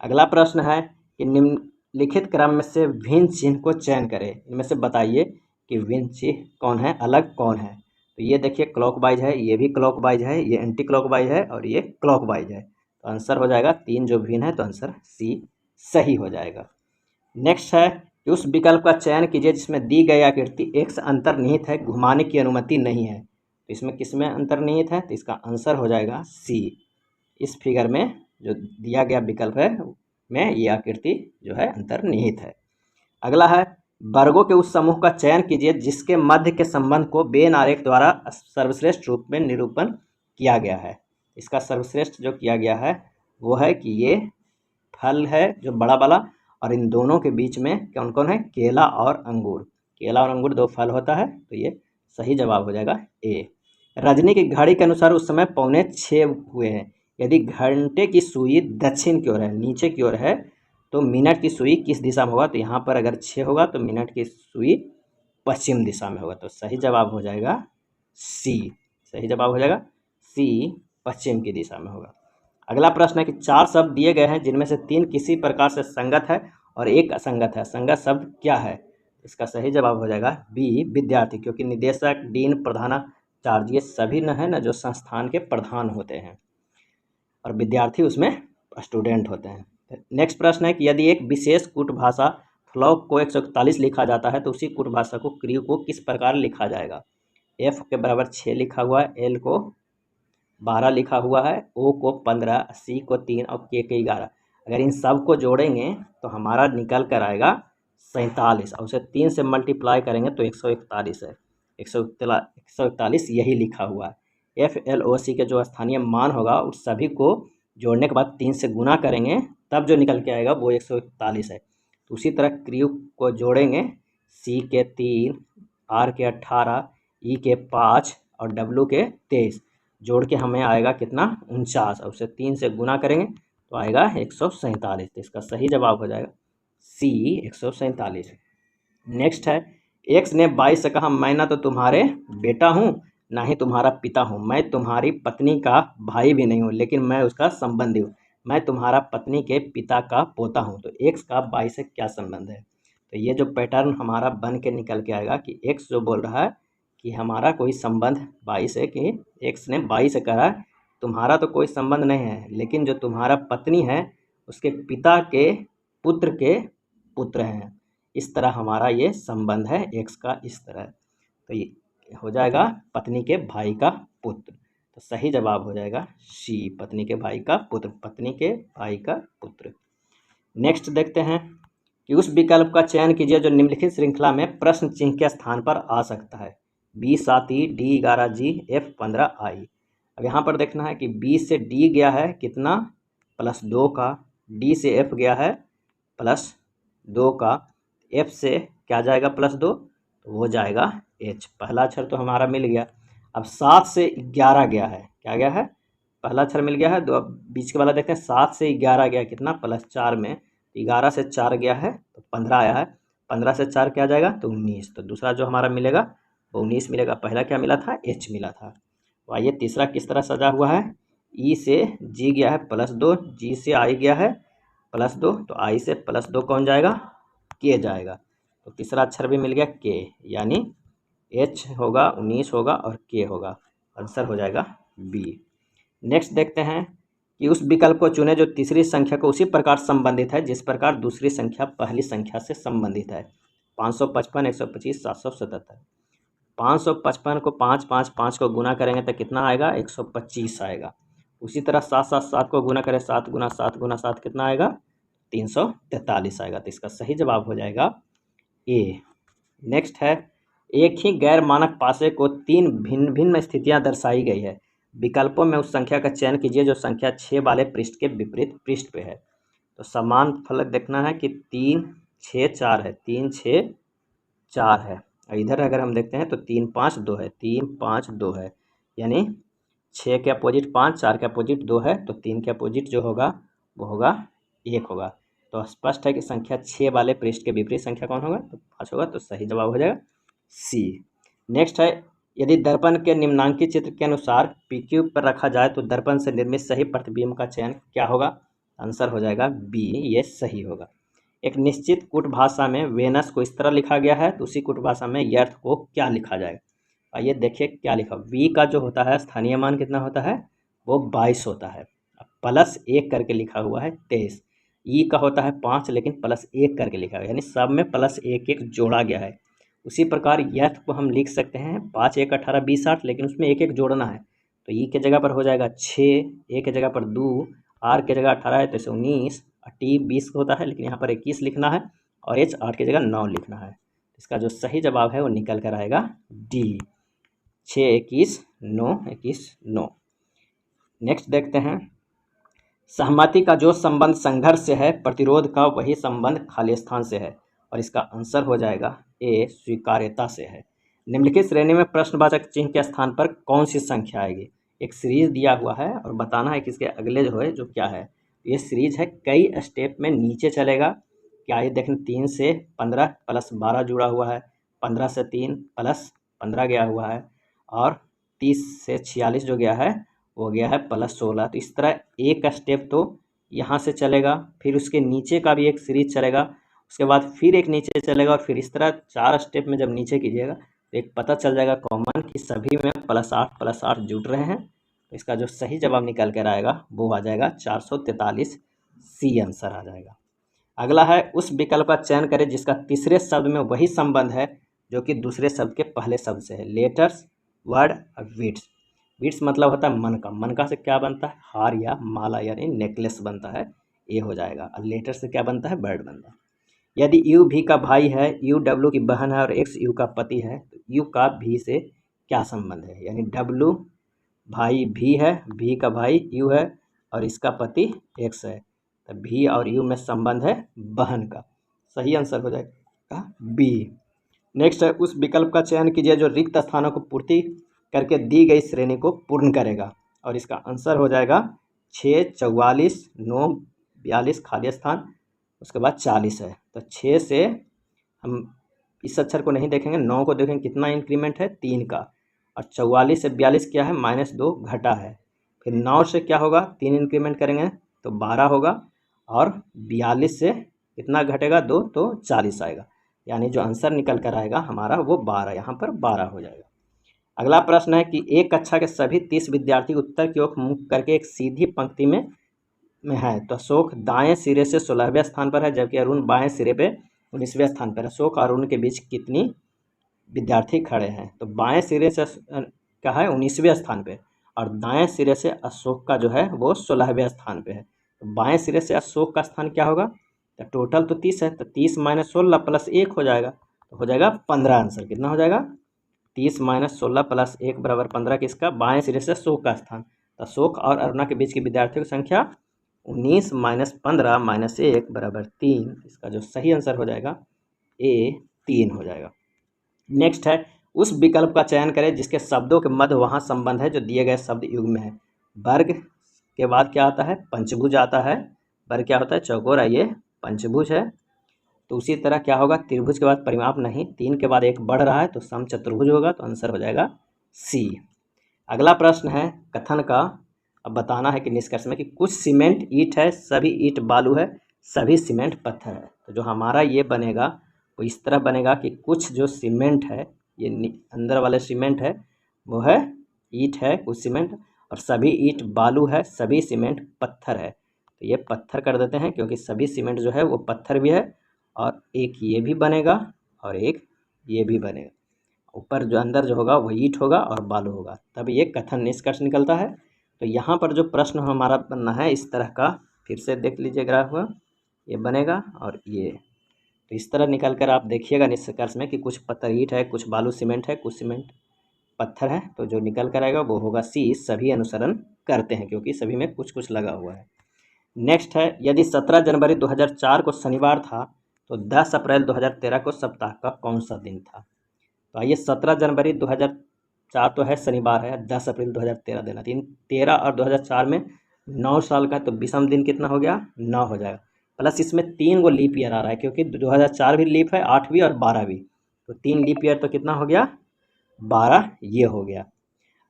अगला प्रश्न है कि निम्नलिखित क्रम में से भिन्न चिन्ह को चयन करें। इनमें से बताइए कि भिन्न चिन्ह कौन है, अलग कौन है। तो ये देखिए क्लॉकवाइज है, ये भी क्लॉकवाइज है, ये एंटी क्लॉकवाइज है और ये क्लॉकवाइज है। तो आंसर हो जाएगा 3 जो भिन्न है, तो आंसर सी सही हो जाएगा। नेक्स्ट है कि उस विकल्प का चयन कीजिए जिसमें दी गई आकृति x अंतर्निहित है, घुमाने की अनुमति नहीं है। तो इसमें किसमें अंतर्निहित है, तो इसका आंसर हो जाएगा सी। इस फिगर में जो दिया गया विकल्प है में ये आकृति जो है अंतर्निहित है। अगला है, वर्गों के उस समूह का चयन कीजिए जिसके मध्य के संबंध को वेन आरेख द्वारा सर्वश्रेष्ठ रूप में निरूपण किया गया है। इसका सर्वश्रेष्ठ जो किया गया है वो है कि ये फल है जो बड़ा वाला, और इन दोनों के बीच में कौन कौन है, केला और अंगूर। केला और अंगूर 2 फल होता है, तो ये सही जवाब हो जाएगा ए। रजनी की घड़ी के अनुसार उस समय 5:45 हुए हैं। यदि घंटे की सुई दक्षिण की ओर है, नीचे की ओर है, तो मिनट की सुई किस दिशा में होगा, तो यहाँ पर अगर 6 होगा तो मिनट की सुई पश्चिम दिशा में होगा। तो सही जवाब हो जाएगा सी। सही जवाब हो जाएगा सी, पश्चिम की दिशा में होगा। अगला प्रश्न है कि 4 शब्द दिए गए हैं जिनमें से 3 किसी प्रकार से संगत है और एक असंगत है। संगत शब्द क्या है, इसका सही जवाब हो जाएगा बी, विद्यार्थी। क्योंकि निदेशक, डीन, प्रधानाचार्य ये सभी न है ना जो संस्थान के प्रधान होते हैं और विद्यार्थी उसमें स्टूडेंट होते हैं। नेक्स्ट प्रश्न है कि यदि एक विशेष कूट भाषा फ्लॉक को 141 लिखा जाता है तो उसी कूट भाषा को क्रियू को किस प्रकार लिखा जाएगा। F के बराबर 6 लिखा हुआ है, L को 12 लिखा हुआ है, O को 15, C को 3 और K के 11। अगर इन सब को जोड़ेंगे तो हमारा निकल कर आएगा 47 और उसे 3 से मल्टीप्लाई करेंगे तो 141 है। 141 यही लिखा हुआ है। FLOC के जो स्थानीय मान होगा उस सभी को जोड़ने के बाद 3 से गुना करेंगे तब जो निकल के आएगा वो 141 है। तो उसी तरह क्रियू को जोड़ेंगे, C के 3, R के 18, E के 5 और W के 23, जोड़ के हमें आएगा कितना 49 और उसे 3 से गुना करेंगे तो आएगा 147। तो इसका सही जवाब हो जाएगा सी, 147। नेक्स्ट है, एक्स ने 22 से कहा मैं ना तो तुम्हारे बेटा हूँ ना ही तुम्हारा पिता हूँ, मैं तुम्हारी पत्नी का भाई भी नहीं हूँ लेकिन मैं उसका संबंधी हूँ, मैं तुम्हारा पत्नी के पिता का पोता हूँ। तो एक्स का 22 से क्या संबंध है। तो ये जो पैटर्न हमारा बन के निकल के आएगा कि एक्स जो बोल रहा है कि हमारा कोई संबंध 22 है, कि एक्स ने 22 से कहा तुम्हारा तो कोई संबंध नहीं है लेकिन जो तुम्हारा पत्नी है उसके पिता के पुत्र हैं। इस तरह हमारा ये संबंध है एक्स का, इस तरह। तो ये हो जाएगा पत्नी के भाई का पुत्र। तो सही जवाब हो जाएगा सी, पत्नी के भाई का पुत्र, पत्नी के भाई का पुत्र। नेक्स्ट देखते हैं कि उस विकल्प का चयन कीजिए जो निम्नलिखित श्रृंखला में प्रश्न चिन्ह के स्थान पर आ सकता है। B 7 E, D 11 G, F 15 I। अब यहाँ पर देखना है कि बी से डी गया है कितना +2 का, डी से एफ गया है +2 का, एफ से क्या जाएगा +2, तो वो जाएगा H। पहला अक्षर तो हमारा मिल गया। अब 7 से 11 गया है, क्या गया है, पहला अक्षर मिल गया है। तो अब बीच के वाला देखते हैं, 7 से 11 गया कितना, +4 में 11 से 4 गया है तो 15 आया है। 15 से 4 क्या जाएगा, तो 19। तो दूसरा जो हमारा मिलेगा वो 19 मिलेगा। पहला क्या मिला था, H मिला था। तो आइए तीसरा किस तरह सजा हुआ है, E से G गया है +2, G से I गया है +2, तो I से +2 कौन जाएगा, K जाएगा। तो तीसरा अक्षर भी मिल गया K, यानी H होगा, 19 होगा और K होगा। आंसर हो जाएगा B। नेक्स्ट देखते हैं कि उस विकल्प को चुने जो तीसरी संख्या को उसी प्रकार संबंधित है जिस प्रकार दूसरी संख्या पहली संख्या से संबंधित है। 555, 125, 777। 555 को 5 5 5 को गुना करेंगे तो कितना आएगा, 125 आएगा। उसी तरह 7 7 7 को गुना करें, 7 गुना 7 गुना 7 कितना आएगा, 343 आएगा। तो इसका सही जवाब हो जाएगा A। नेक्स्ट है, एक ही गैर मानक पासे को 3 भिन्न भिन्न स्थितियां दर्शाई गई है। विकल्पों में उस संख्या का चयन कीजिए जो संख्या 6 वाले पृष्ठ के विपरीत पृष्ठ पे है। तो समान फलक देखना है कि 3 6 4 है, 3 6 4 है। और इधर अगर हम देखते हैं तो 3 5 2 है, 3 5 2 है, यानी 6 के अपोजिट 5, 4 के अपोजिट 2 है, तो 3 के अपोजिट जो होगा वो होगा 1 होगा। तो स्पष्ट है कि संख्या 6 वाले पृष्ठ के विपरीत संख्या कौन होगा, तो 5 होगा। तो सही जवाब हो जाएगा C। नेक्स्ट है, यदि दर्पण के निम्नांकित चित्र के अनुसार PQ पर रखा जाए तो दर्पण से निर्मित सही प्रतिबिंब का चयन क्या होगा। आंसर हो जाएगा B, ये सही होगा। एक निश्चित कूट भाषा में वेनस को इस तरह लिखा गया है, तो उसी कूट भाषा में यर्थ को क्या लिखा जाएगा। आइए देखिए क्या लिखा। V का जो होता है स्थानीय मान कितना होता है, वो 22 होता है। +1 करके लिखा हुआ है 23। E का होता है 5, लेकिन +1 करके लिखा है, यानी सब में +1 1 जोड़ा गया है। उसी प्रकार यर्थ को हम लिख सकते हैं 5 1 18 20 60, लेकिन उसमें 1 1 जोड़ना है। तो E के जगह पर हो जाएगा 6, A के जगह पर 2, R के जगह 18 है तो इसे 19, T 20 होता है लेकिन यहाँ पर 21 लिखना है, और H 8 की जगह 9 लिखना है। इसका जो सही जवाब है वो निकल कर आएगा D, 6 21 9 21 9। नेक्स्ट देखते हैं, सहमति का जो संबंध संघर्ष से है प्रतिरोध का वही संबंध खाली स्थान से है। और इसका आंसर हो जाएगा A, स्वीकार्यता से है। निम्नलिखित श्रेणी में प्रश्नवाचक चिन्ह के स्थान पर कौन सी संख्या आएगी। एक सीरीज दिया हुआ है और बताना है कि इसके अगले जो है जो क्या है। ये सीरीज है, कई स्टेप में नीचे चलेगा। क्या ये देखें, 3 से 15 +12 जुड़ा हुआ है, 15 से 3 +15 गया हुआ है, और 30 से 46 जो गया है वो गया है +16। तो इस तरह एक स्टेप तो यहाँ से चलेगा, फिर उसके नीचे का भी एक सीरीज चलेगा, उसके बाद फिर एक नीचे चलेगा, और फिर इस तरह 4 स्टेप में जब नीचे कीजिएगा तो एक पता चल जाएगा कॉमन कि सभी में +8 जुड़ रहे हैं। तो इसका जो सही जवाब निकल कर आएगा वो आ जाएगा 443, C आंसर आ जाएगा। अगला है, उस विकल्प का चयन करें जिसका तीसरे शब्द में वही संबंध है जो कि दूसरे शब्द के पहले शब्द से है। लेटर्स, वर्ड और बीट्स। बीट्स मतलब होता है मन का, मन का से क्या बनता है, हार या माला यानी नेकलेस बनता है, ये हो जाएगा। और लेटर से क्या बनता है, बर्ड बनता है। यदि यू भी का भाई है, यू डब्लू की बहन है और एक्स यू का पति है, तो यू का भी से क्या संबंध है। यानी डब्लू भाई भी है, भी का भाई यू है और इसका पति एक्स है, तो भी और यू में संबंध है बहन का। सही आंसर हो जाएगा B। नेक्स्ट है, उस विकल्प का चयन कीजिए जो रिक्त स्थानों को पूर्ति करके दी गई श्रेणी को पूर्ण करेगा। और इसका आंसर हो जाएगा 6 44 9 42 खाली स्थान, उसके बाद 40 है। तो 6 से हम इस अक्षर को नहीं देखेंगे, 9 को देखेंगे कितना इंक्रीमेंट है 3 का, और 44 से 42 क्या है -2 घटा है। फिर 9 से क्या होगा, 3 इंक्रीमेंट करेंगे तो 12 होगा, और 42 से कितना घटेगा 2, तो 40 आएगा। यानी जो आंसर निकल कर आएगा हमारा वो 12, यहाँ पर 12 हो जाएगा। अगला प्रश्न है कि एक कक्षा के सभी 30 विद्यार्थी उत्तर की ओर मुख करके एक सीधी पंक्ति में है। तो अशोक दाएं सिरे से 16वें स्थान पर है, जबकि अरुण बाएं सिरे पे 19वें स्थान पर है। अशोक और अरुण के बीच कितनी विद्यार्थी खड़े हैं। तो बाएं सिरे से क्या है 19वें स्थान पे, और दाएं सिरे से अशोक का जो है वो 16वें स्थान पे है। तो बाएं सिरे से अशोक का स्थान क्या होगा, तो टोटल तो 30 है, तो 30 - 16 + 1 हो जाएगा, तो हो जाएगा 15। आंसर कितना हो जाएगा, 30 - 16 + 1 = 15। किसका, बाएं सिरे से अशोक का स्थान। तो अशोक और अरुणा के बीच की विद्यार्थियों की संख्या 19 - 15 - 1 = 3। इसका जो सही आंसर हो जाएगा A 3 हो जाएगा। नेक्स्ट है, उस विकल्प का चयन करें जिसके शब्दों के मध्य वहाँ संबंध है जो दिए गए शब्द युग में है। वर्ग के बाद क्या आता है, पंचभुज आता है। वर्ग क्या होता है, चौकोर, ये पंचभुज है। तो उसी तरह क्या होगा, त्रिभुज के बाद परिमाप नहीं, 3 के बाद 1 बढ़ रहा है तो समचतुर्भुज होगा, तो आंसर हो जाएगा सी। अगला प्रश्न है कथन का, अब बताना है कि निष्कर्ष में कि कुछ सीमेंट ईंट है, सभी ईंट बालू है, सभी सीमेंट पत्थर है। तो जो हमारा ये बनेगा वो इस तरह बनेगा कि कुछ जो सीमेंट है, ये अंदर वाले सीमेंट है वो है ईंट है कुछ सीमेंट, और सभी ईंट बालू है, सभी सीमेंट पत्थर है। तो ये पत्थर कर देते हैं क्योंकि सभी सीमेंट जो है वो पत्थर भी है, और एक ये भी बनेगा और एक ये भी बनेगा। ऊपर जो अंदर जो होगा वो ईंट होगा और बालू होगा, तब ये कथन निष्कर्ष निकलता है। तो यहाँ पर जो प्रश्न हमारा बनना है इस तरह का, फिर से देख लीजिए ग्राफ, ये बनेगा और ये, तो इस तरह निकल कर आप देखिएगा निष्कर्ष में कि कुछ पत्थर ईंट है, कुछ बालू सीमेंट है, कुछ सीमेंट पत्थर है। तो जो निकल कर आएगा वो होगा सी, सभी अनुसरण करते हैं, क्योंकि सभी में कुछ कुछ लगा हुआ है। नेक्स्ट है, यदि 17 जनवरी 2004 को शनिवार था तो 10 अप्रैल 2013 को सप्ताह का कौन सा दिन था। तो आइए, 17 जनवरी 2004 तो है शनिवार है, 10 अप्रैल 2013 देना, 13 और 2004 में 9 साल का, तो विषम दिन कितना हो गया, 9 हो जाएगा। प्लस इसमें 3 गो लीप ईयर आ रहा है क्योंकि 2004 भी लीप है, 8 भी और 12 भी, तो 3 लीप ईयर तो कितना हो गया, 12 ये हो गया।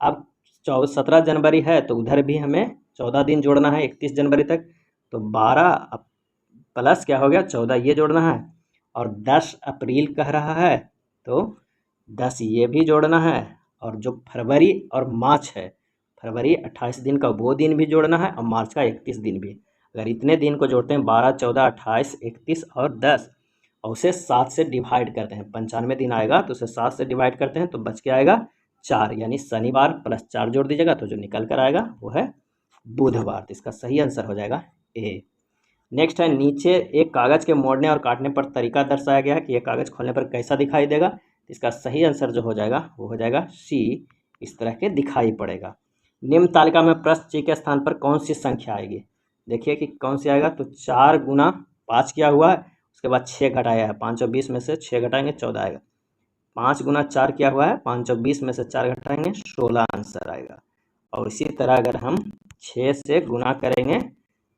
अब 17 जनवरी है तो उधर भी हमें 14 दिन जोड़ना है 31 जनवरी तक, तो 12 प्लस क्या हो गया 14 ये जोड़ना है, और 10 अप्रैल कह रहा है तो 10 ये भी जोड़ना है, और जो फरवरी और मार्च है, फरवरी 28 दिन का वो दिन भी जोड़ना है, और मार्च का 31 दिन भी। अगर इतने दिन को जोड़ते हैं 12, 14, 28, 31 और 10, और उसे 7 से डिवाइड करते हैं, 95 दिन आएगा तो उसे 7 से डिवाइड करते हैं तो बच के आएगा 4, यानी शनिवार प्लस 4 जोड़ दीजिएगा तो जो निकल कर आएगा वो है बुधवार। तो इसका सही आंसर हो जाएगा ए। नेक्स्ट है, नीचे एक कागज़ के मोड़ने और काटने पर तरीका दर्शाया गया है कि यह कागज़ खोलने पर कैसा दिखाई देगा। इसका सही आंसर जो हो जाएगा वो हो जाएगा सी, इस तरह के दिखाई पड़ेगा। निम्न तालिका में प्रश्न ची के स्थान पर कौन सी संख्या आएगी, देखिए कि कौन सी आएगा। तो 4 गुना 5 किया हुआ है, उसके बाद 6 घटाया है, 520 में से 6 घटाएंगे 14 आएगा। 5 गुना 4 किया हुआ है, 520 में से 4 घटाएंगे 16 आंसर आएगा। और इसी तरह अगर हम 6 से गुना करेंगे,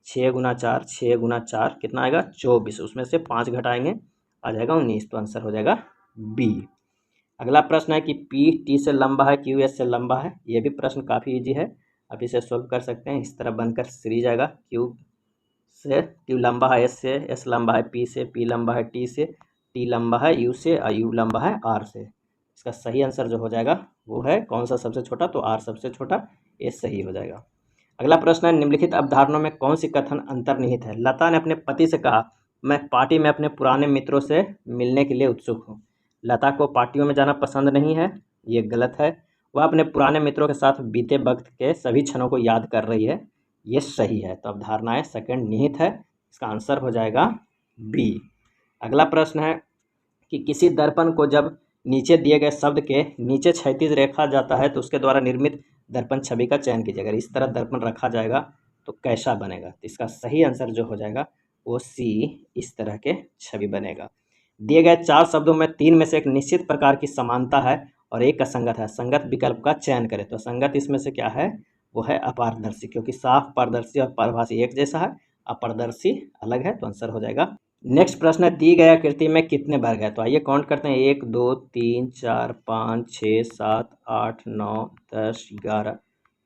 6 गुना 4, 6 गुना 4 कितना आएगा 24, उसमें से 5 घटाएंगे आ जाएगा 19, तो आंसर हो जाएगा बी। अगला प्रश्न है कि पी टी से लंबा है, क्यू एस से लंबा है। ये भी प्रश्न काफ़ी इजी है, आप इसे सोल्व कर सकते हैं। इस तरह बनकर सीरीज आएगा, क्यू से क्यू लंबा है एस से, एस लंबा है पी से, पी लंबा है टी से, टी लंबा है यू से, और यू लंबा है आर से। इसका सही आंसर जो हो जाएगा वो है कौन सा सबसे छोटा, तो आर सबसे छोटा, ये सही हो जाएगा। अगला प्रश्न है, निम्नलिखित अवधारणाओं में कौन सी कथन अंतर्निहित है। लता ने अपने पति से कहा, मैं पार्टी में अपने पुराने मित्रों से मिलने के लिए उत्सुक हूँ। लता को पार्टियों में जाना पसंद नहीं है, ये गलत है। वह अपने पुराने मित्रों के साथ बीते वक्त के सभी क्षणों को याद कर रही है, ये सही है। तो अवधारणाएं सेकंड निहित है, इसका आंसर हो जाएगा बी। अगला प्रश्न है कि किसी दर्पण को जब नीचे दिए गए शब्द के नीचे क्षैतिज रेखा जाता है तो उसके द्वारा निर्मित दर्पण छवि का चयन कीजिए। अगर इस तरह दर्पण रखा जाएगा तो कैसा बनेगा, तो इसका सही आंसर जो हो जाएगा वो सी, इस तरह के छवि बनेगा। दिए गए 4 शब्दों में 3 में से एक निश्चित प्रकार की समानता है और एक असंगत है, संगत विकल्प का चयन करें। तो संगत इसमें से क्या है, वो है अपारदर्शी, क्योंकि साफ, पारदर्शी और पारभासी एक जैसा है, अपारदर्शी अलग है, तो आंसर हो जाएगा। नेक्स्ट प्रश्न है, दी गई आकृति में कितने वर्ग है। तो आइए काउंट करते हैं, 1 2 3 4 5 6 7 8 9 10 11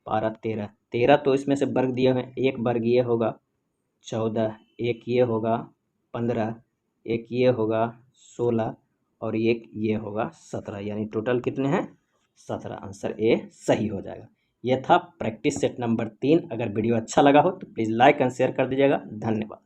12 13, 13 तो इसमें से वर्ग दिए हुए हैं। एक वर्ग ये होगा 14, एक ये होगा 15, एक ये होगा 16 और एक ये होगा 17, यानी टोटल कितने हैं 17। आंसर ए सही हो जाएगा। यह था प्रैक्टिस सेट नंबर 3। अगर वीडियो अच्छा लगा हो तो प्लीज़ लाइक एंड शेयर कर दीजिएगा। धन्यवाद।